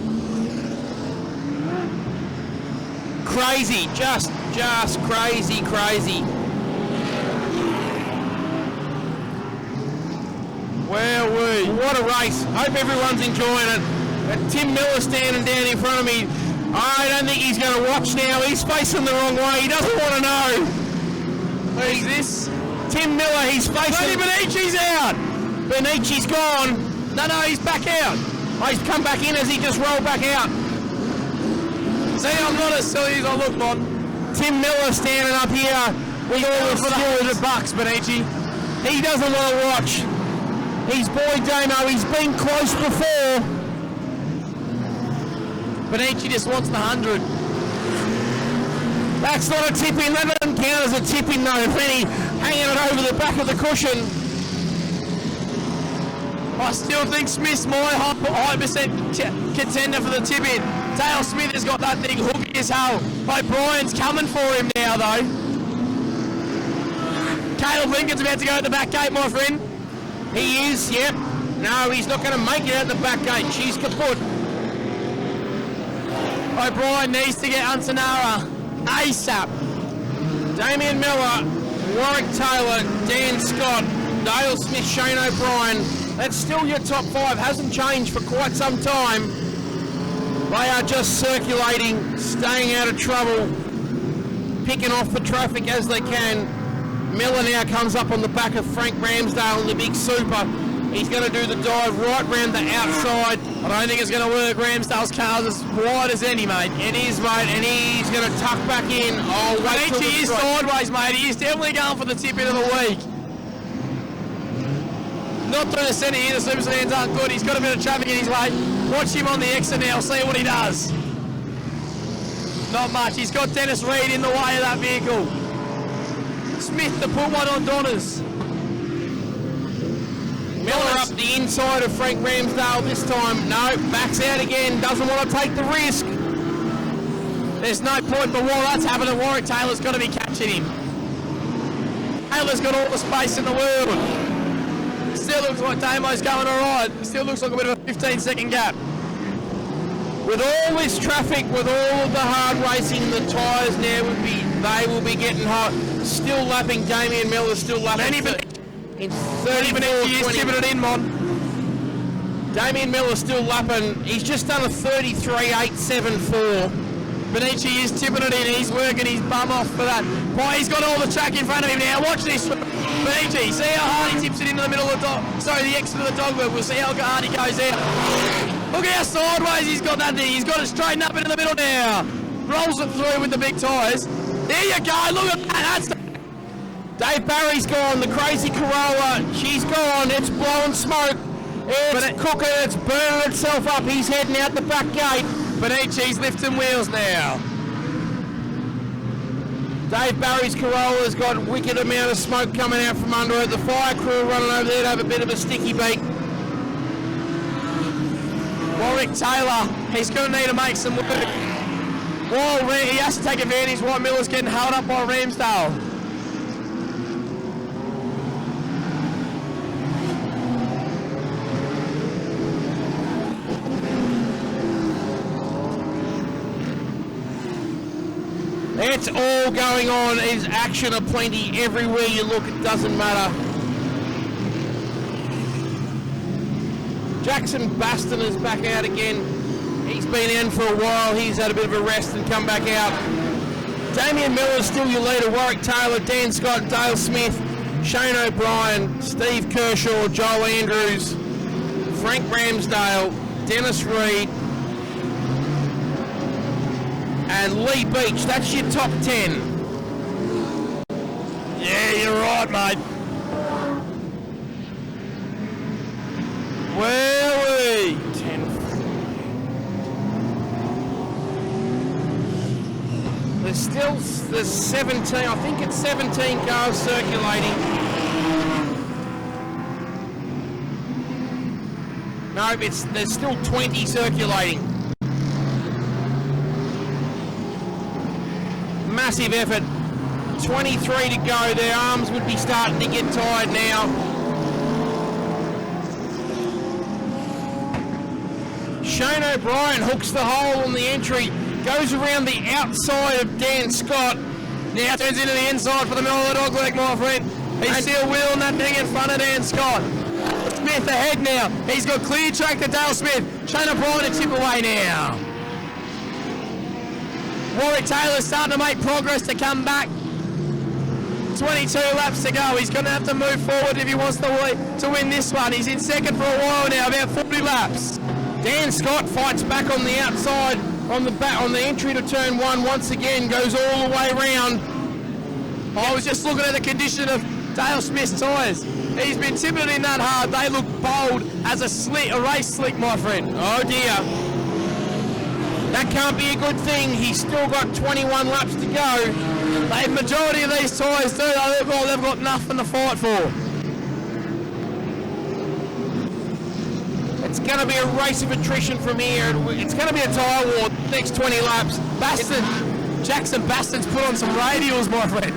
Crazy, just crazy. Wowee. What a race. Hope everyone's enjoying it. Tim Miller standing down in front of me. I don't think he's going to watch now. He's facing the wrong way. He doesn't want to know. Who's this? Tim Miller, he's facing... Benici's out. Benici's gone. No, he's back out. Oh, he's come back in as he just rolled back out. See, I'm not as silly as I look, Mon. Tim Miller standing up here with all the For the $100, Benici. He doesn't want to watch. His boy Damo, he's been close before. Benici just wants the 100. That's not a tip-in. That doesn't count as a tip-in, though. Penny hanging it over the back of the cushion. I still think Smith's my high percent contender for the tip-in. Dale Smith has got that thing hooky as hell. O'Brien's coming for him now, though. Caleb Lincoln's about to go at the back gate, my friend. He is, yep. No, he's not going to make it out the back gate. She's kaput. O'Brien needs to get Antanara ASAP. Damien Miller, Warwick Taylor, Dan Scott, Dale Smith, Shane O'Brien. That's still your top 5. Hasn't changed for quite some time. They are just circulating, staying out of trouble, picking off the traffic as they can. Miller now comes up on the back of Frank Ramsdale in the big super. He's going to do the dive right round the outside. I don't think it's going to work. Ramsdale's car's as wide as any, mate. It is, mate, and he's going to tuck back in. Oh, wait till he is sideways, mate. He is definitely going for the tip-in of the week. Not through the centre here. The super sedans aren't good. He's got a bit of traffic in his way. Watch him on the exit now. See what he does. Not much. He's got Dennis Reed in the way of that vehicle. Smith to put one on Donners. Miller up the inside of Frank Ramsdale this time. No, backs out again. Doesn't want to take the risk. There's no point, but while that's happening, Warwick Taylor's got to be catching him. Taylor's got all the space in the world. Still looks like Damo's going all right. Still looks like a bit of a 15-second gap. With all this traffic, with all of the hard racing, the tyres now they will be getting hot. Still lapping. Damien Miller still lapping. In 30 minutes, he is tipping it in, Mon. Damien Miller still lapping. He's just done a 33.874. Benici is tipping it in. He's working his bum off for that. Boy, he's got all the track in front of him now. Watch this. Benici, see how hard he tips it into the middle of the dog. Sorry, the exit of the dogwood. We'll see how hard he goes out. Look how sideways he's got that thing. He's got it straightened up into the middle now. Rolls it through with the big tyres. There you go. Look at that. That's the... Dave Barry's gone. The crazy Corolla. She's gone. It's blowing smoke. It's cooking. It's burning itself up. He's heading out the back gate. Benici's lifting wheels now. Dave Barry's Corolla's got a wicked amount of smoke coming out from under it. The fire crew running over there to have a bit of a sticky beak. Warwick Taylor, he's going to need to make some work. Well, he has to take advantage while Miller's getting held up by Ramsdale. It's all going on. There's action aplenty everywhere you look. It doesn't matter. Jackson Baston is back out again. He's been in for a while. He's had a bit of a rest and come back out. Damien Miller's still your leader. Warwick Taylor, Dan Scott, Dale Smith, Shane O'Brien, Steve Kershaw, Joel Andrews, Frank Ramsdale, Dennis Reed, and Lee Beach. That's your top 10. Yeah, you're right, mate. Where are we? 10. There's 17. I think it's 17 cars circulating. No, there's still 20 circulating. Massive effort. 23 to go. Their arms would be starting to get tired now. Shane O'Brien hooks the hole on the entry, goes around the outside of Dan Scott. Now turns into the inside for the middle of the dog leg, my friend. He's still wheeling that thing in front of Dan Scott. Smith ahead now. He's got clear track to Dale Smith. Shane O'Brien to tip away now. Warwick Taylor's starting to make progress to come back. 22 laps to go. He's going to have to move forward if he wants to win this one. He's in second for a while now, about 40 laps. Dan Scott fights back on the outside, on the entry to turn one. Once again, goes all the way round. I was just looking at the condition of Dale Smith's tyres. He's been tipping it in that hard. They look bold as a race slick, my friend. Oh dear. That can't be a good thing. He's still got 21 laps to go. The majority of these tyres do. They've got nothing to fight for. It's going to be a race of attrition from here. It's going to be a tyre war next 20 laps. Jackson Baston's put on some radials, my friend.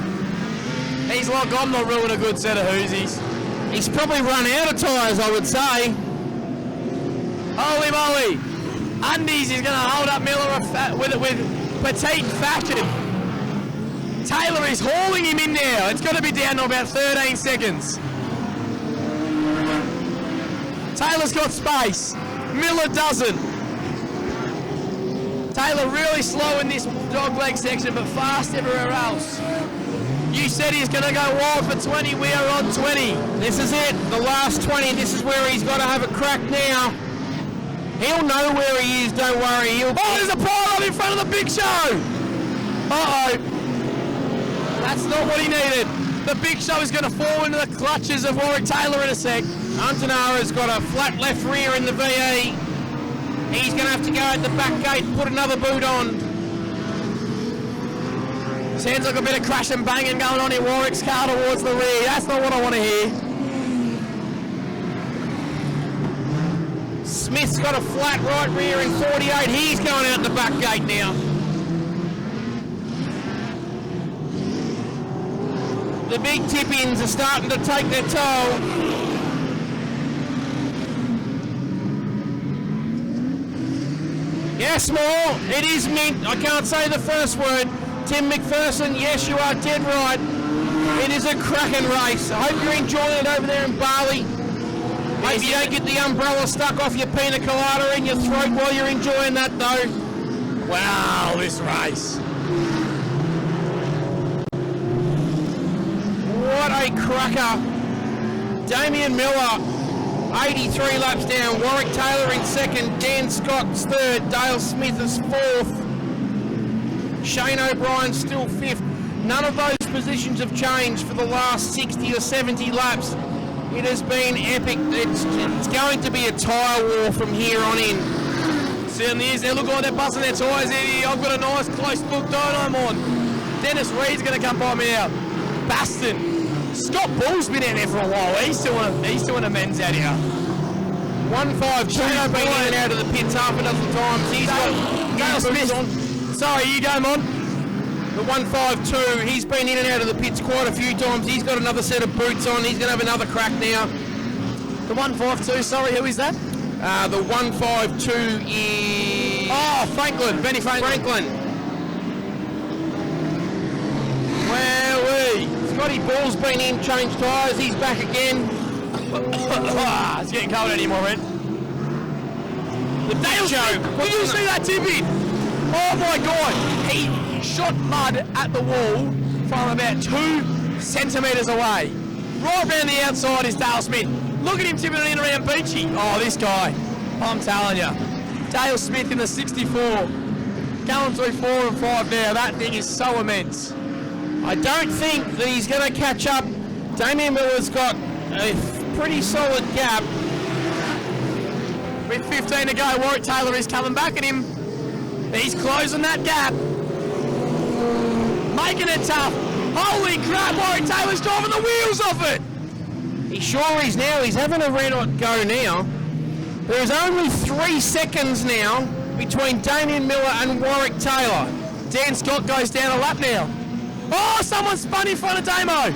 He's like, I'm not ruining a good set of Hoosies. He's probably run out of tyres, I would say. Holy moly. Undies is going to hold up Miller with petite fashion. Taylor is hauling him in now. It's going to be down to about 13 seconds. Taylor's got space. Miller doesn't. Taylor really slow in this dog leg section, but fast everywhere else. You said he's going to go wild for 20. We are on 20. This is it. The last 20. This is where he's got to have a crack now. He'll know where he is, don't worry. There's a pile up in front of the Big Show. Uh-oh. That's not what he needed. The Big Show is going to fall into the clutches of Warwick Taylor in a sec. Antanara's got a flat left rear in the VE. He's going to have to go at the back gate and put another boot on. Sounds like a bit of crash and banging going on in Warwick's car towards the rear. That's not what I want to hear. Smith's got a flat right rear in 48. He's going out the back gate now. The big tip-ins are starting to take their toll. Yes, more. It is mint. I can't say the first word. Tim McPherson, yes, you are dead right. It is a cracking race. I hope you're enjoying it over there in Bali. Maybe you don't get the umbrella stuck off your pina colada in your throat while you're enjoying that, though. Wow, this race. What a cracker. Damien Miller, 83 laps down. Warwick Taylor in second. Dan Scott's third. Dale Smith is fourth. Shane O'Brien still fifth. None of those positions have changed for the last 60 or 70 laps. It has been epic. It's going to be a tyre war from here on in. Certainly is. They look like they're busting their tyres here. I've got a nice close book dynamo on. Dennis Reed's going to come by me out. Baston. Scott Bull's been in there for a while. He's doing a men's out here. 152's been in and out of the pits half a dozen times. He's got Dale Smith on. Sorry, you go, Mon. The 152, he's been in and out of the pits quite a few times. He's got another set of boots on. He's going to have another crack now. The 152, sorry, who is that? The 152 is... Oh, Franklin, Benny Franklin. Where we? Scotty Ball's been in, changed tyres. He's back again. It's getting cold anymore, Red. The Dale Show. Did you see that tipping? Oh my God, he shot mud at the wall from about 2 centimetres away. Right around the outside is Dale Smith. Look at him tipping it in around Beachy. Oh, this guy, I'm telling you. Dale Smith in the 64. Going through 4 and 5 now. That thing is so immense. I don't think that he's going to catch up. Damien Miller's got a pretty solid gap. With 15 to go, Warwick Taylor is coming back at him. He's closing that gap. Making it tough. Holy crap, Warwick Taylor's driving the wheels off it. He sure is now. He's having a red hot go now. There is only 3 seconds now between Damien Miller and Warwick Taylor. Dan Scott goes down a lap now. Oh, someone spun in front of Damo.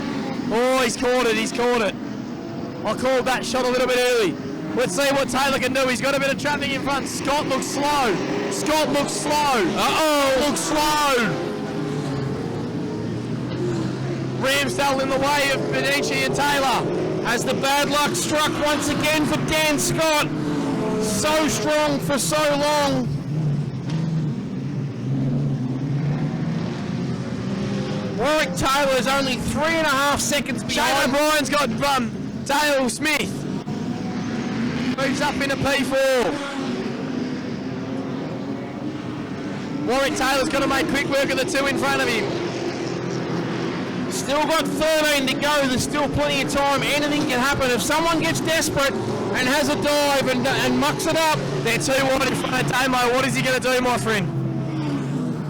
Oh, he's caught it, I called that shot a little bit early. Let's see what Taylor can do. He's got a bit of traffic in front. Scott looks slow. Uh-oh. Looks slow. Ramsdale in the way of Benici and Taylor. As the bad luck struck once again for Dan Scott. So strong for so long. Warwick Taylor is only 3.5 seconds Shane behind. O'Brien's got Dale Smith. Moves up into P4. Warwick Taylor's got to make quick work of the 2 in front of him. Still got 13 to go. There's still plenty of time. Anything can happen. If someone gets desperate and has a dive and mucks it up. They're 2 wide in front of Damo. What is he going to do, my friend?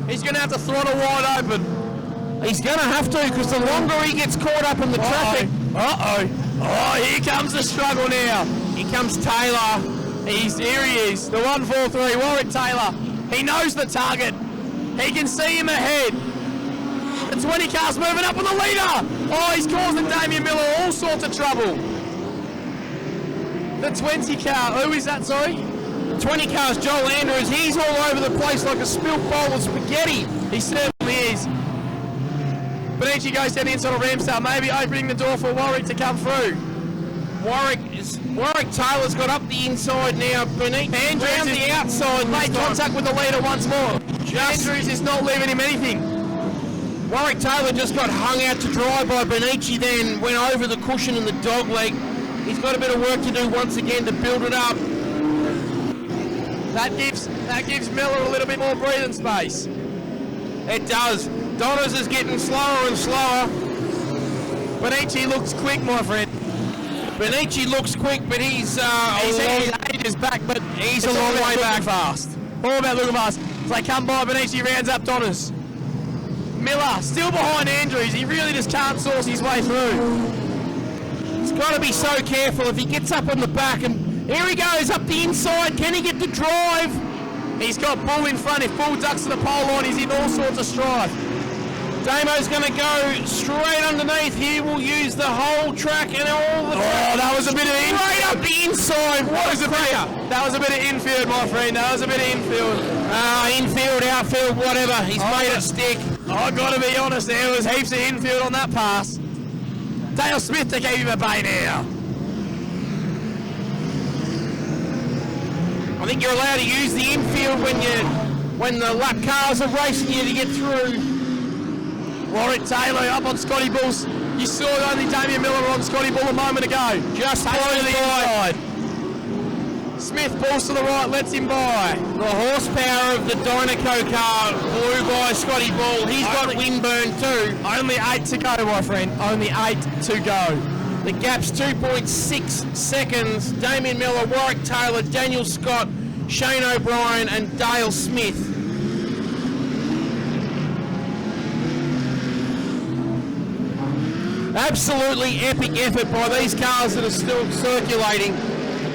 He's going to have to throttle wide open. He's going to have to, because the longer he gets caught up in the traffic. Oh, here comes the struggle now. Here comes Taylor. Here he is, the 143, Warwick Taylor. He knows the target. He can see him ahead. The 20 car's moving up on the leader. Oh, he's causing Damien Miller all sorts of trouble. The 20 car, who is that, sorry? 20 cars, Joel Andrews. He's all over the place like a spilt bowl of spaghetti. He certainly is. Benici goes down the inside of Ramsdale, maybe opening the door for Warwick to come through. Warwick Taylor's got up the inside now. Andrews round the outside. Made contact with the leader once more. Andrews is not leaving him anything. Warwick Taylor just got hung out to dry by Benici, then went over the cushion and the dog leg. He's got a bit of work to do once again to build it up. That gives Miller a little bit more breathing space. It does. Donners is getting slower and slower. Benici looks quick, my friend. Benici looks quick, but he's ages back, but he's a long way back. Fast. All about looking fast. As they come by, Benici rounds up Donners. Miller still behind Andrews. He really just can't source his way through. He's got to be so careful if he gets up on the back. And here he goes up the inside. Can he get the drive? He's got Bull in front. If Bull ducks to the pole line, he's in all sorts of strife. Damo's going to go straight underneath. He will use the whole track and all the track. Oh, that was a bit of infield. Straight up the inside. What a cracker. That was a bit of infield, my friend. That was a bit of infield. Infield, outfield, whatever. He's made it stick. I've got to be honest, there was heaps of infield on that pass. Dale Smith to keep him at bay now. I think you're allowed to use the infield when the lap cars are racing you to get through. Warwick Taylor up on Scotty Bull's. You saw only Damien Miller on Scotty Bull a moment ago. Just Taylor to the inside. Smith pulls to the right, lets him by. The horsepower of the Dynaco car blew by Scotty Bull. He's got windburn too. Only 8 to go, my friend. Only 8 to go. The gap's 2.6 seconds. Damien Miller, Warwick Taylor, Daniel Scott, Shane O'Brien and Dale Smith. Absolutely epic effort by these cars that are still circulating.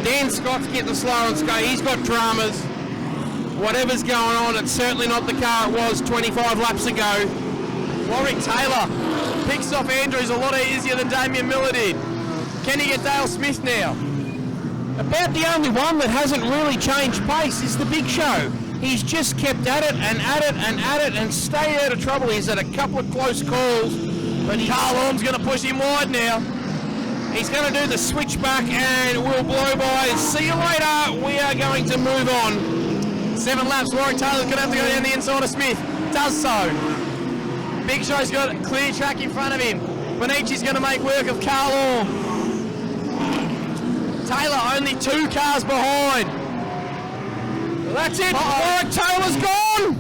Dan Scott's getting slower and slower. He's got dramas. Whatever's going on, it's certainly not the car it was 25 laps ago. Warwick Taylor picks off Andrews a lot easier than Damien Miller did. Can he get Dale Smith now? About the only one that hasn't really changed pace is the Big Show. He's just kept at it and at it and at it and stayed out of trouble. He's had a couple of close calls, but Carl Orm's going to push him wide now. He's going to do the switchback and we'll blow by. See you later. We are going to move on. 7 laps. Warwick Taylor's going to have to go down the inside of Smith. Does so. Big Show's got a clear track in front of him. Benici's going to make work of Carl Orm. Taylor only 2 cars behind. Well, that's it. Warwick Taylor's gone.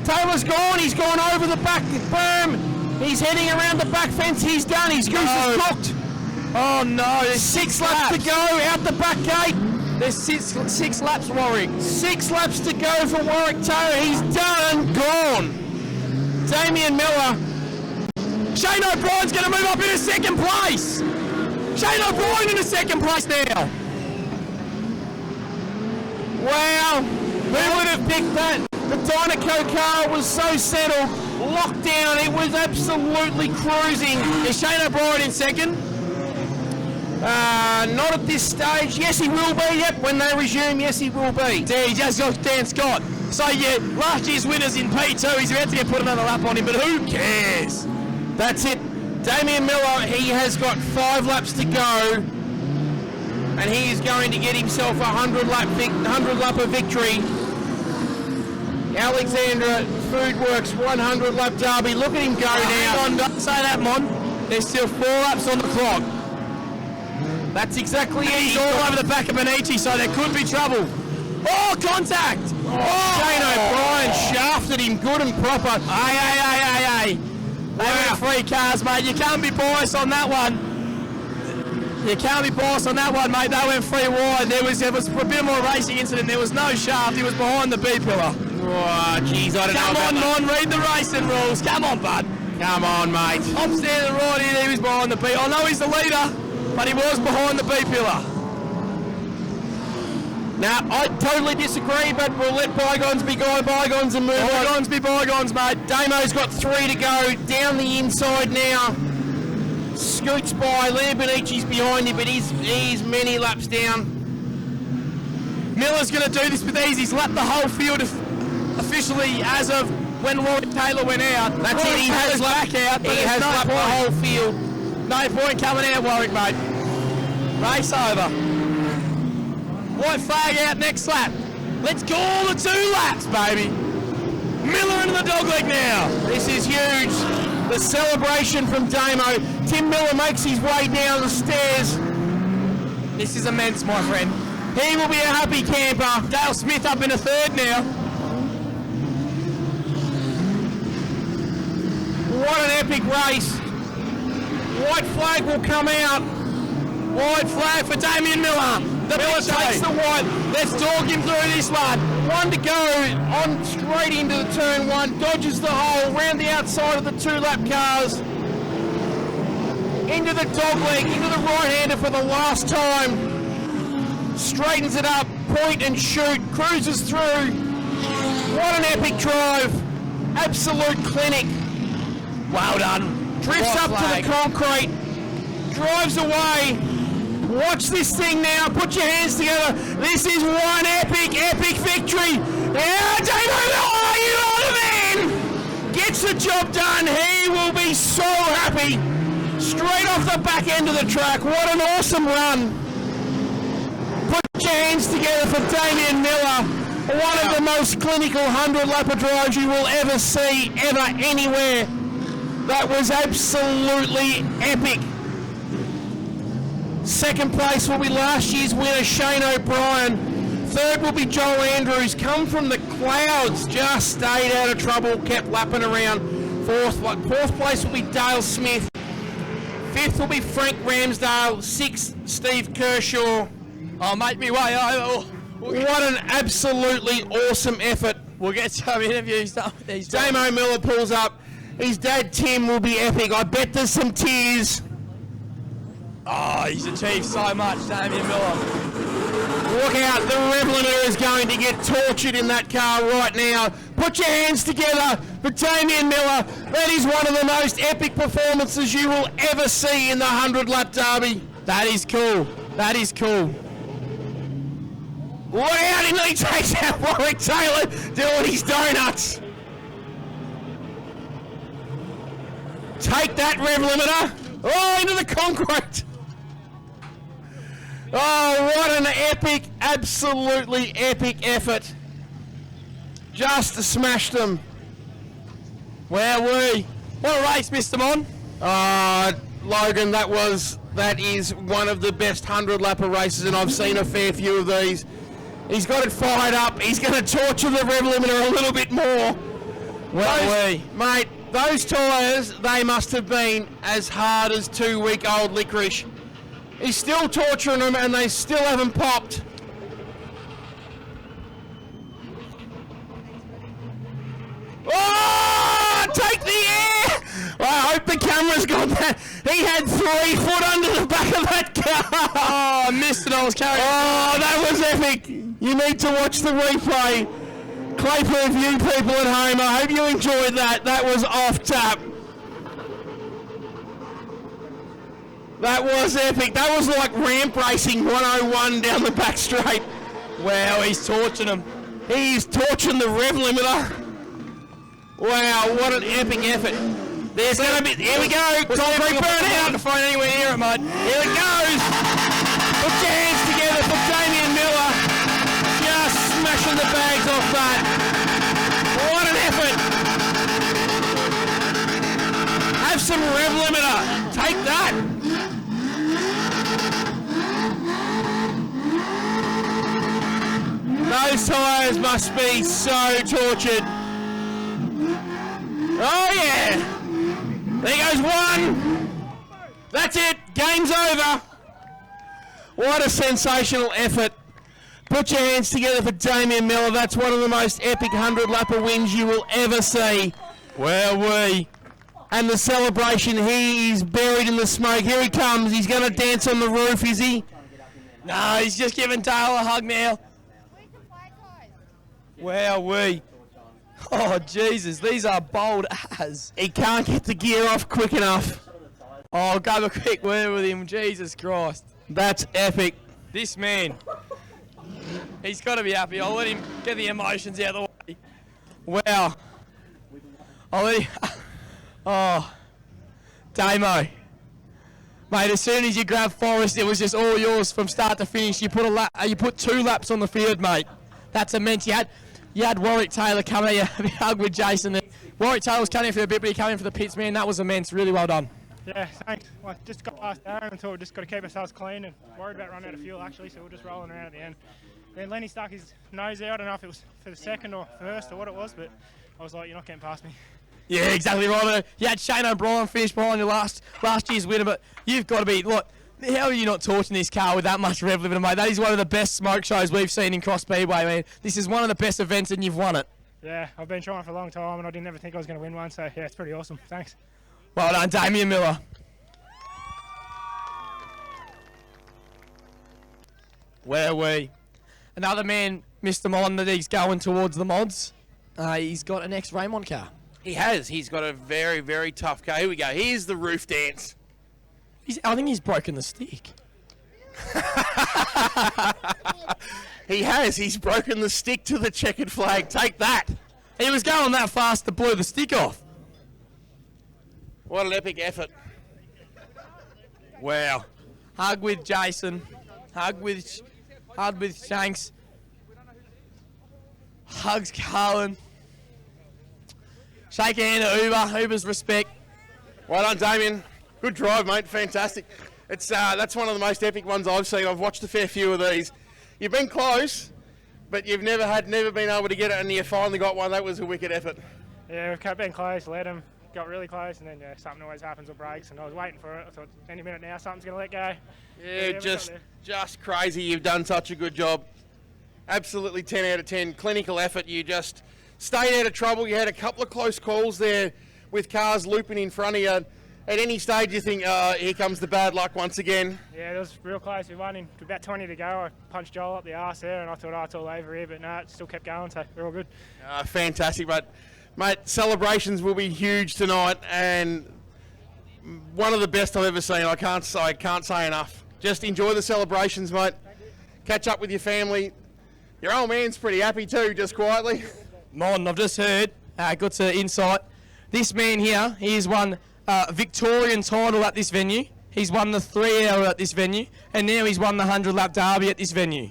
Taylor's gone. He's gone over the back berm. He's heading around the back fence. He's done. His goose is cooked. Oh no, there's 6 laps to go out the back gate. There's six laps, Warwick. 6 laps to go for Warwick Taylor. He's done and gone. Damien Miller. Shane O'Brien's going to move up into 2nd place. Shane O'Brien in the 2nd place now. Wow, who would have picked that? The Dynaco car was so settled, locked down, it was absolutely cruising. Is Shane O'Brien in second? Not at this stage. Yes, he will be. Yep, when they resume, yes, he will be. Yeah, he just got Dan Scott. So yeah, last year's winners in P2, he's about to get put another lap on him, but who cares? That's it. Damien Miller, he has got 5 laps to go, and he is going to get himself a 100-lapper victory. Alexandra Foodworks 100-lap derby. Look at him go now. Hang on, don't say that, Mon. There's still 4 laps on the clock. That's exactly it. He's all over the back of Benici, so there could be trouble. Oh, contact! Shane O'Brien shafted him good and proper. Hey. They went 3 cars, mate. You can't be biased on that one. You can't be biased on that one, mate. They went 3 wide. There was a bit more racing incident. There was no shaft. He was behind the B pillar. Oh, jeez, I don't know. Come on, Mon. Read the racing rules. Come on, bud. Come on, mate. I'm standing right here. He was behind the B. I know he's the leader, but he was behind the B pillar. Now, I totally disagree, but we'll let bygones be bygones and move on. Bygones be bygones, mate. Damo's got 3 to go. Down the inside now. Scoots by. Lamborghini's behind him, but he's many laps down. Miller's going to do this with ease. He's lapped the whole field officially as of when Roy Taylor went out. That's it. He has back out. He has lapped the whole field. No point coming out, Warwick, mate. Race over. White flag out next lap. Let's call the 2 laps, baby. Miller into the dogleg now. This is huge. The celebration from Damo. Tim Miller makes his way down the stairs. This is immense, my friend. He will be a happy camper. Dale Smith up in a 3rd now. What an epic race. White flag will come out. White flag for Damien Miller. The Miller takes the white. Let's talk him through this one. 1 to go, on straight into the turn 1, dodges the hole, round the outside of the 2-lap cars, into the dogleg, into the right-hander for the last time, straightens it up, point and shoot, cruises through. What an epic drive, absolute clinic. Well done. Drifts White up flag. to the concrete, drives away. Watch this thing now. Put your hands together. This is one epic victory. Yeah, Damo, you are the man. Gets the job done. He will be so happy. Straight off the back end of the track. What an awesome run. Put your hands together for Damien Miller. One of the most clinical 100-lapper drives you will ever see, ever, anywhere. That was absolutely epic. Second place will be last year's winner, Shane O'Brien. 3rd will be Joel Andrews. Come from the clouds, just stayed out of trouble, kept lapping around. 4th place will be Dale Smith. 5th will be Frank Ramsdale. 6th, Steve Kershaw. Oh, make me way. What an absolutely awesome effort. We'll get some interviews done with these. Damo Miller pulls up. His dad, Tim, will be epic. I bet there's some tears. Oh, he's achieved so much, Damien Miller. Look out, the rev limiter is going to get tortured in that car right now. Put your hands together for Damien Miller. That is one of the most epic performances you will ever see in the 100-lap derby. That is cool. That is cool. Look out, he nearly takes out Warwick Taylor doing his donuts. Take that, rev limiter. Oh, into the concrete. Oh, what an epic, absolutely epic effort. Just smashed them. Wowee. What a race, Mr. Mon. Logan, that is one of the best 100-lapper races, and I've seen a fair few of these. He's got it fired up. He's going to torture the rev limiter a little bit more. Wowee. Mate, those tyres, they must have been as hard as 2-week-old licorice. He's still torturing them, and they still haven't popped. Oh, take the air! Well, hope the camera's got that. He had 3 foot under the back of that car. Oh, I missed it. I was carrying. Oh, that was epic. You need to watch the replay. Claypool View people at home, I hope you enjoyed that. That was off tap. That was epic. That was like ramp racing 101 down the back straight. Wow, he's torching him. He's torching the rev limiter. Wow, what an epic effort. There's going to be, here we go, concrete burnout. The phone anywhere near it, mate. Here it goes. Put your hands together for Damien Miller. Just smashing the bags off that. What an effort. Have some rev limiter. Take that. Those tyres must be so tortured. Oh yeah! There goes one! That's it! Game's over! What a sensational effort. Put your hands together for Damien Miller. That's one of the most epic 100-lapper wins you will ever see. Wowee. And the celebration, he is buried in the smoke. Here he comes. He's going to dance on the roof, is he? No, he's just giving Dale a hug now. Wowee. Oh, Jesus, these are bold as. He can't get the gear off quick enough. Oh, go have a quick word with him. Jesus Christ. That's epic. This man, he's got to be happy. I'll let him get the emotions out of the way. Wow. I'll let him. Oh, Damo. Mate, as soon as you grabbed Forrest, it was just all yours from start to finish. You put 2 laps on the field, mate. That's immense. You had Warwick Taylor coming at you, hug with Jason. Warwick Taylor was coming in for a bit, but he came in for the pits, man. That was immense. Really well done. Yeah, thanks. Well, just got past Aaron and thought we just got to keep ourselves clean and worried about running out of fuel actually, so we're just rolling around at the end. Then Lenny stuck his nose out. I don't know if it was for the second or first or what it was, but I was like, you're not getting past me. Yeah, exactly right. You had Shane O'Brien finish behind your last year's winner, but you've got to be, look, how are you not torching this car with that much rev limiter, mate? That is one of the best smoke shows we've seen in Cross Speedway, man. This is one of the best events and you've won it. Yeah, I've been trying for a long time and I didn't ever think I was going to win one, so yeah, it's pretty awesome. Thanks. Well done, Damien Miller. Where are we? Another man missed the mod that he's going towards the mods. He's got an ex-Raymond car. He has. He's got a very, very tough car. Here we go. Here's the roof dance. I think he's broken the stick. He has. He's broken the stick to the checkered flag. Take that. He was going that fast to blow the stick off. What an epic effort. Wow. Hug with Jason. Hug with Shanks. Hugs Carlin. Shake a hand at Uber. Uber's respect. Well done, Damien. Good drive, mate. Fantastic. It's that's one of the most epic ones I've seen. I've watched a fair few of these. You've been close, but you've never been able to get it, and you finally got one. That was a wicked effort. Yeah, we've kept being close, led him, got really close, and then yeah, something always happens with brakes, and I was waiting for it. I thought any minute now something's going to let go. Yeah, just crazy. You've done such a good job. Absolutely 10 out of 10. Clinical effort. You just stayed out of trouble. You had a couple of close calls there with cars looping in front of you. At any stage you think, here comes the bad luck once again. Yeah, it was real close. We won in about 20 to go. I punched Joel up the arse there and I thought, it's all over here, but no, it still kept going, so we're all good. Fantastic, mate, celebrations will be huge tonight and one of the best I've ever seen. I can't say enough. Just enjoy the celebrations, mate. Catch up with your family. Your old man's pretty happy too, just quietly. Mon, I've just heard, got some insight. This man here, he's won Victorian title at this venue. He's won the 3-hour at this venue, and now he's won the 100-lap derby at this venue.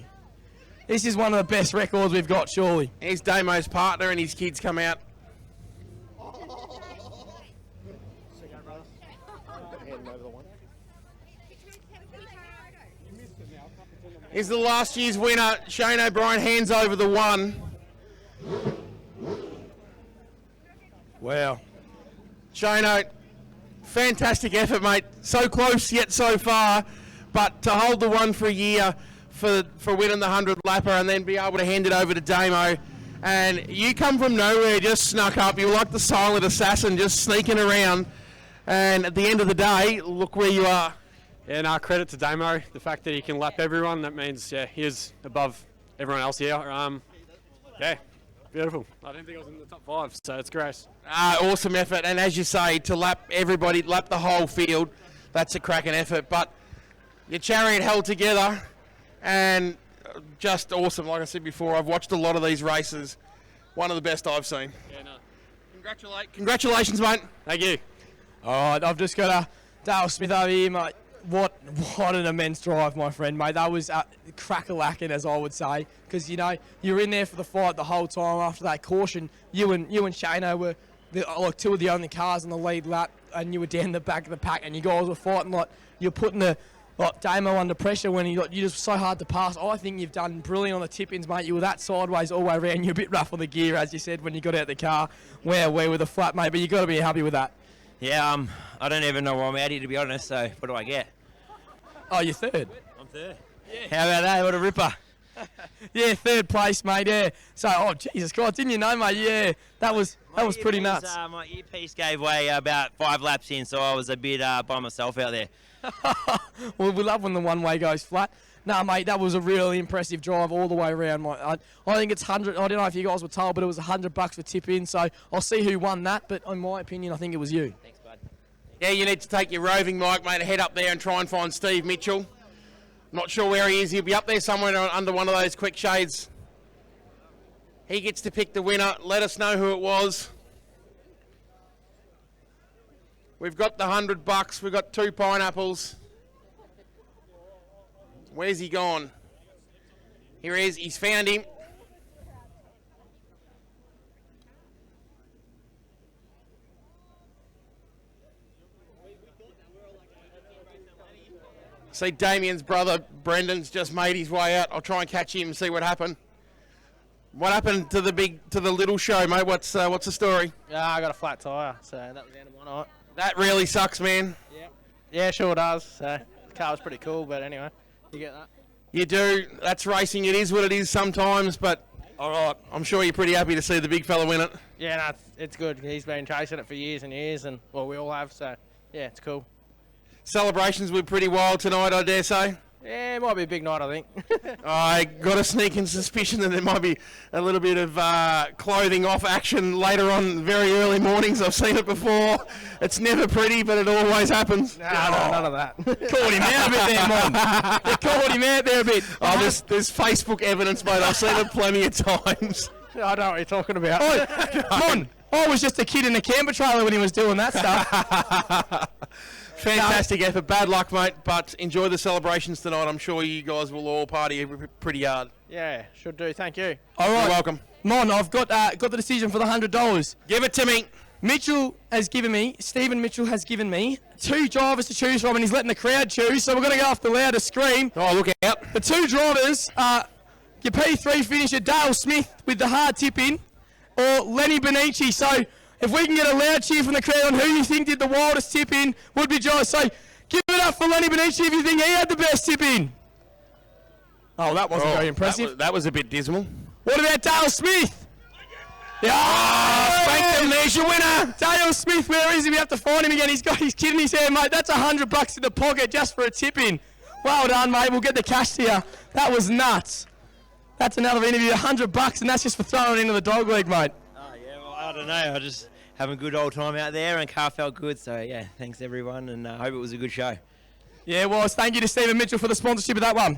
This is one of the best records we've got, surely. Here's Damo's partner and his kids come out. Here's the last year's winner, Shane O'Brien, hands over the one. Wow. Shane, fantastic effort, mate. So close yet so far, but to hold the one for a year for winning the 100-lapper and then be able to hand it over to Damo. And you come from nowhere, just snuck up. You're like the silent assassin, just sneaking around. And at the end of the day, look where you are. Yeah, no, credit to Damo. The fact that he can lap everyone, that means, yeah, he is above everyone else here. Yeah, beautiful. I didn't think I was in the top 5, so it's great. Awesome effort. And as you say, to lap everybody, lap the whole field, that's a cracking effort. But your chariot held together and just awesome. Like I said before, I've watched a lot of these races. One of the best I've seen. Yeah, no. Congratulations, mate. Thank you. All right, I've just got a Dale Smith over here, mate. What an immense drive, my friend, mate. That was crack-a-lacking, as I would say, because, you know, you were in there for the fight the whole time after that caution. You and Shano were like two of the only cars in the lead lap, and you were down the back of the pack, and you guys were fighting like you're putting the Damo under pressure when you just so hard to pass. I think you've done brilliant on the tip-ins, mate. You were that sideways all the way around. You're a bit rough on the gear, as you said, when you got out the car. Where with the flat, mate, but you've got to be happy with that. Yeah, I don't even know why I'm out here, to be honest, so what do I get? Oh, you're third. I'm third. Yeah. How about that? What a ripper. Yeah, third place, mate, yeah. So, oh, Jesus Christ, didn't you know, mate? Yeah, that was pretty nuts. My earpiece gave way about 5 laps in, so I was a bit by myself out there. Well, we love when the one-way goes flat. Nah, mate, that was a really impressive drive all the way around, mate. I think it's 100. I don't know if you guys were told, but it was $100 for tip-in, so I'll see who won that, but in my opinion, I think it was you. Thanks, bud. Yeah, you need to take your roving mic, mate, head up there and try and find Steve Mitchell. Not sure where he is. He'll be up there somewhere under one of those quick shades. He gets to pick the winner. Let us know who it was. We've got the $100. We've got 2 pineapples. Where's he gone? Here he is. He's found him. See, Damien's brother, Brendan's just made his way out. I'll try and catch him and see what happened. What happened to the little show, mate? What's the story? Yeah, I got a flat tyre, so that was the end of my night. That really sucks, man. Yeah, sure does. So the car was pretty cool, but anyway, you get that. You do. That's racing. It is what it is sometimes, but all right. I'm sure you're pretty happy to see the big fella win it. Yeah, no, it's good. He's been chasing it for years and years, and well, we all have. So yeah, it's cool. Celebrations were pretty wild tonight, I dare say. Yeah, it might be a big night, I think. I got a sneaking suspicion that there might be a little bit of clothing off action later on, very early mornings. I've seen it before. It's never pretty, but it always happens. No, none of that. Caught him out a bit there, Mon. You caught him out there a bit. Oh, there's Facebook evidence, mate. I've seen it plenty of times. I don't know what you're talking about. Mon, I was just a kid in a camper trailer when he was doing that stuff. Fantastic effort. Bad luck, mate, but enjoy the celebrations tonight. I'm sure you guys will all party pretty hard. Yeah, should do. Thank you. All right. You're welcome. Mon, I've got the decision for the $100. Give it to me. Stephen Mitchell has given me 2 drivers to choose from, and he's letting the crowd choose, so we're going to go off the loudest scream. Oh, look out. The 2 drivers are your P3 finisher, Dale Smith, with the hard tip in, or Lenny Benici. So if we can get a loud cheer from the crowd on who you think did the wildest tip in, would be Joe. So give it up for Lenny Benici if you think he had the best tip in. Oh, that wasn't very impressive. That was a bit dismal. What about Dale Smith? Yeah, Spank them, there's your winner. Dale Smith, where is he? We have to find him again. He's got his kid in his hand, mate. That's $100 in the pocket just for a tip in. Well done, mate. We'll get the cash to you. That was nuts. That's another interview, $100, and that's just for throwing it into the dog league, mate. Oh, yeah, well, I don't know. I just having a good old time out there, and car felt good. So, yeah, thanks, everyone, and I hope it was a good show. Yeah, well, thank you to Stephen Mitchell for the sponsorship of that one.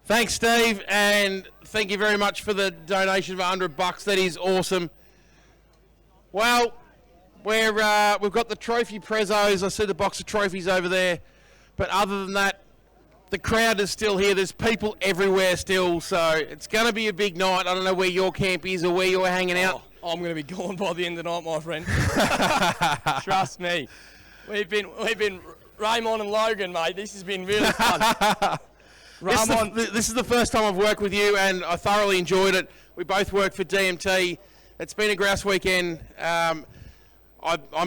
Thanks, Steve, and thank you very much for the donation of $100. That is awesome. Well, we've got the trophy prezos. I see the box of trophies over there. But other than that, the crowd is still here. There's people everywhere still, so it's going to be a big night. I don't know where your camp is or where you're hanging out. Oh, I'm going to be gone by the end of the night, my friend. Trust me. We've been Raymond and Logan, mate. This has been really fun. This is the first time I've worked with you, and I thoroughly enjoyed it. We both work for DMT. It's been a grouse weekend. I'm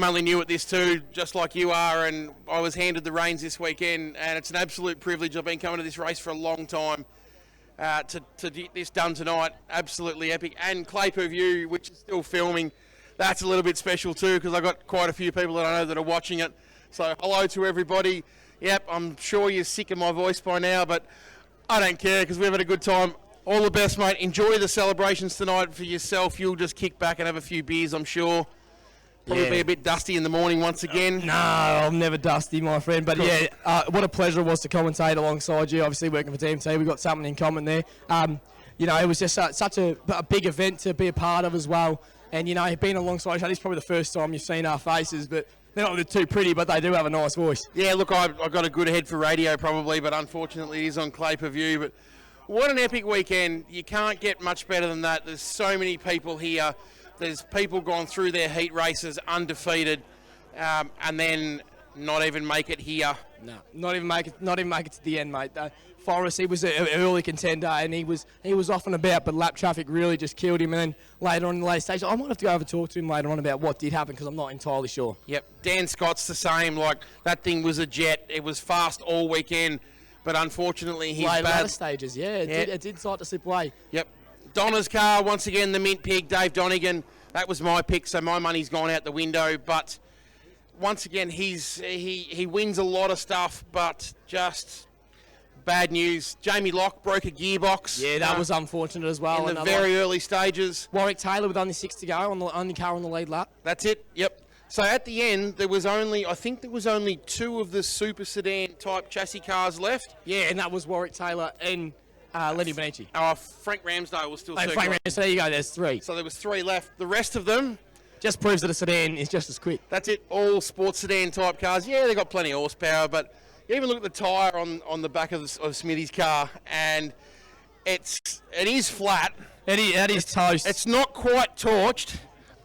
only new at this too, just like you are, and I was handed the reins this weekend, and it's an absolute privilege. I've been coming to this race for a long time. To get this done tonight, absolutely epic. And Clay Per View, which is still filming, that's a little bit special too, because I've got quite a few people that I know that are watching it. So hello to everybody. Yep, I'm sure you're sick of my voice by now, but I don't care because we've had a good time. All the best, mate. Enjoy the celebrations tonight for yourself. You'll just kick back and have a few beers, I'm sure. Probably be a bit dusty in the morning once again. No, I'm never dusty, my friend. But yeah, what a pleasure it was to commentate alongside you. Obviously, working for TMT, we've got something in common there. You know, it was just such a big event to be a part of as well. And, you know, being alongside each other, it's probably the first time you've seen our faces, but they're not too pretty, but they do have a nice voice. Yeah, look, I've got a good head for radio probably, but unfortunately it is on pay-per-view. But what an epic weekend. You can't get much better than that. There's so many people here. There's people gone through their heat races undefeated, and then not even make it here. No, not even make it to the end, mate. Forrest, he was an early contender, and he was off and about, but lap traffic really just killed him. And then later on in the late stage, I might have to go over and talk to him later on about what did happen, because I'm not entirely sure. Yep, Dan Scott's the same. Like, that thing was a jet. It was fast all weekend, but unfortunately he's later stages, it did start to slip away. Yep. Donna's car, once again, the mint pig, Dave Donegan. That was my pick, so my money's gone out the window. But once again, he wins a lot of stuff, but just bad news. Jamie Locke broke a gearbox. Yeah, that was unfortunate as well. In the very early stages. Warwick Taylor with only 6 to go on the only car on the lead lap. That's it, yep. So at the end, I think there was only 2 of the super sedan type chassis cars left. Yeah, and that was Warwick Taylor and Lenny Benici. Frank Ramsdale was still Frank Ramsdale, there you go, there's 3. So there was 3 left. The rest of them just proves that a sedan is just as quick. That's it, all sports sedan type cars. Yeah, they got plenty of horsepower, but you even look at the tyre on the back of Smithy's car, and it is flat. It is toast. It's not quite torched,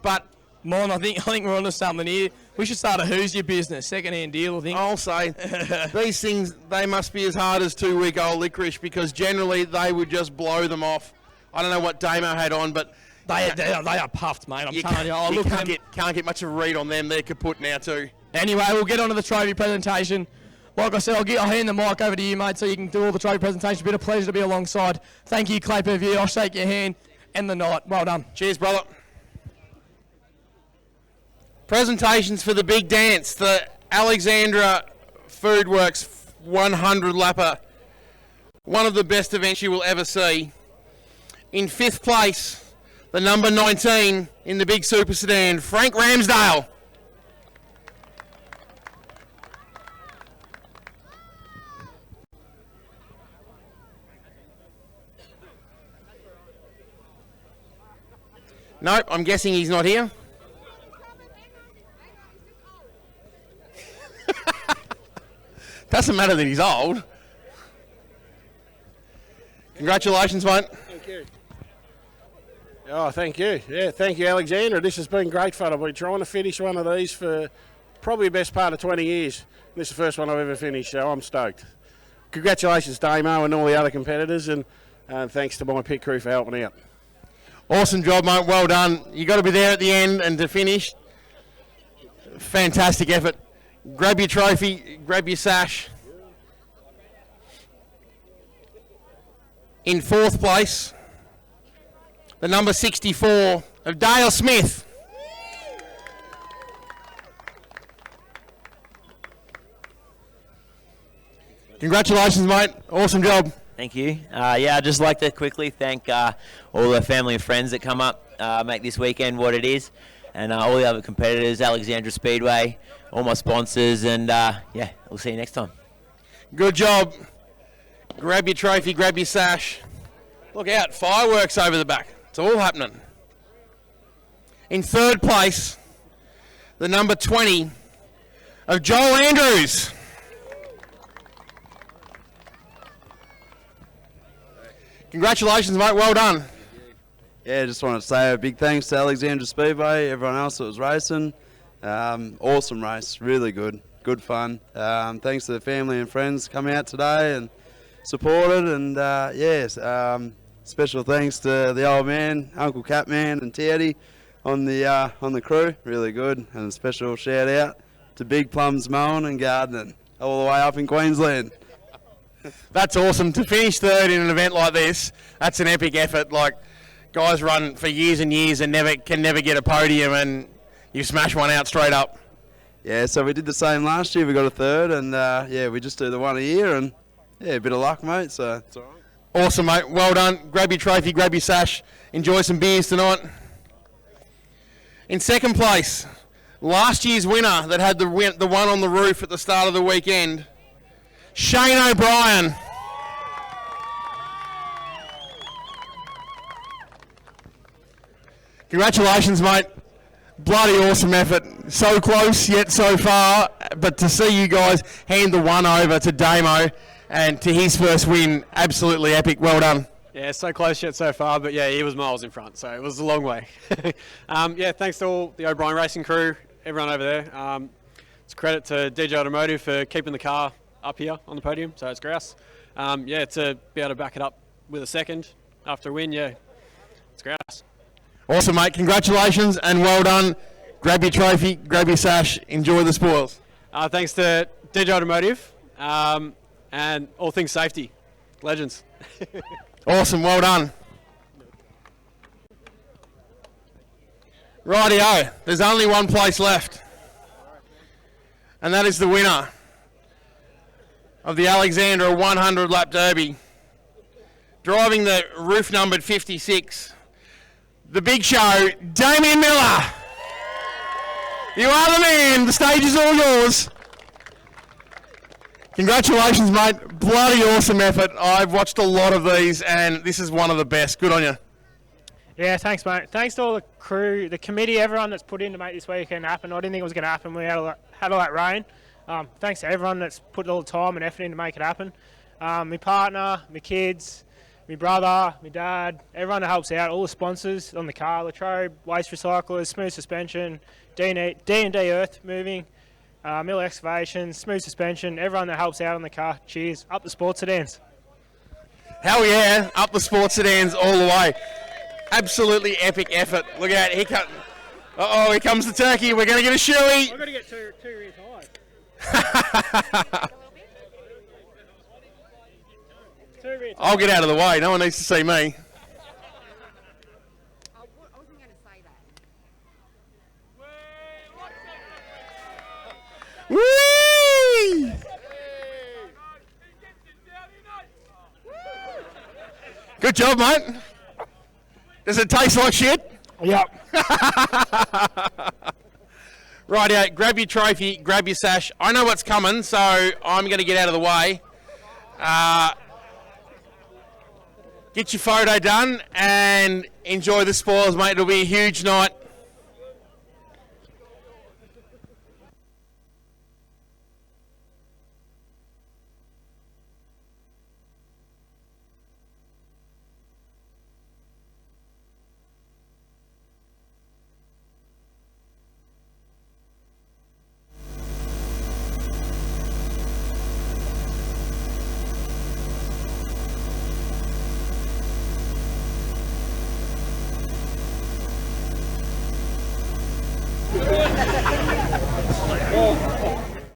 but Mon, I think we're onto something here. We should start a Who's Your Business second-hand deal, I think. I'll say these things, they must be as hard as 2-week-old licorice, because generally they would just blow them off. I don't know what Damo had on, but they are puffed, mate. I'm telling you. Oh, you can't get much of a read on them. They're kaput now too. Anyway, we'll get on to the trophy presentation. Like I said, I'll hand the mic over to you, mate, so you can do all the trophy presentation. Been a pleasure to be alongside. Thank you, Clay Purview. I'll shake your hand. End the night. Well done. Cheers, brother. Presentations for the big dance. The Alexandra Foodworks 100 lapper. One of the best events you will ever see. In 5th place, the number 19 in the big super sedan, Frank Ramsdale. Nope, I'm guessing he's not here. Doesn't matter that he's old. Congratulations, mate. Thank you. Oh, thank you. Yeah, thank you, Alexandra. This has been great fun. I've been trying to finish one of these for probably the best part of 20 years. This is the first one I've ever finished, so I'm stoked. Congratulations, Damo, and all the other competitors, and thanks to my pit crew for helping out. Awesome job, mate. Well done. You got to be there at the end and to finish. Fantastic effort. Grab your trophy, grab your sash. In 4th place, the number 64 of Dale Smith. Congratulations, mate. Awesome job. Thank you. I'd just like to quickly thank all the family and friends that come up, make this weekend what it is, and all the other competitors, Alexandra Speedway, all my sponsors, and we'll see you next time. Good job. Grab your trophy, grab your sash. Look out, fireworks over the back. It's all happening. In 3rd place, the number 20 of Joel Andrews. Congratulations, mate. Well done. Yeah, just want to say a big thanks to Alexandra Speedway, everyone else that was racing. Awesome race, really good, good fun. Thanks to the family and friends coming out today and supported, and special thanks to the old man, Uncle Catman and Teddy on the crew, really good, and a special shout out to Big Plums Mowing and Gardening, all the way up in Queensland. That's awesome. To finish 3rd in an event like this, that's an epic effort. Like, guys run for years and years and can never get a podium, and you smash one out straight up. Yeah, so we did the same last year. We got a third, and yeah, we just do the one a year, and yeah, a bit of luck, mate. So it's all right. Awesome, mate. Well done. Grab your trophy, grab your sash. Enjoy some beers tonight. In second place, last year's winner that had the one on the roof at the start of the weekend, Shane O'Brien. Congratulations, mate. Bloody awesome effort. So close yet so far, but to see you guys hand the one over to Damo and to his first win, absolutely epic. Well done. Yeah, so close yet so far, but yeah, he was miles in front, so it was a long way. Yeah, thanks to all the O'Brien Racing crew, everyone over there. It's a credit to DJ Automotive for keeping the car up here on the podium, so it's grouse. Yeah, to be able to back it up with a second after a win, yeah, it's grouse. Awesome, mate. Congratulations and well done. Grab your trophy, grab your sash, enjoy the spoils. Thanks to DJ Automotive and all things safety. Legends. Awesome, well done. Rightio, there's only one place left, and that is the winner of the Alexandra 100 lap derby. Driving the roof numbered 56, the big show, Damien Miller. You are the man, the stage is all yours. Congratulations, mate. Bloody awesome effort. I've watched a lot of these, and this is one of the best. Good on you. Yeah, thanks, mate. Thanks to all the crew, the committee, everyone that's put in to make this weekend happen. I didn't think it was going to happen. We had all that rain. Thanks to everyone that's put all the time and effort in to make it happen. My partner, my kids, my brother, my dad, everyone that helps out, all the sponsors on the car, Latrobe, Waste Recyclers, Smooth Suspension, D&D Earth Moving, Mill Excavation, Smooth Suspension, everyone that helps out on the car. Cheers. Up the sports sedans. Hell yeah, up the sports sedans all the way. Absolutely epic effort. Look out, here comes the turkey. We're going to get a shoey. I've got to get two rears high. I'll get out of the way. No one needs to see me. I wasn't going to say that. Whee! Good job, mate. Does it taste like shit? Yep. Rightio, grab your trophy, grab your sash. I know what's coming, so I'm going to get out of the way. Get your photo done and enjoy the spoils, mate. It'll be a huge night.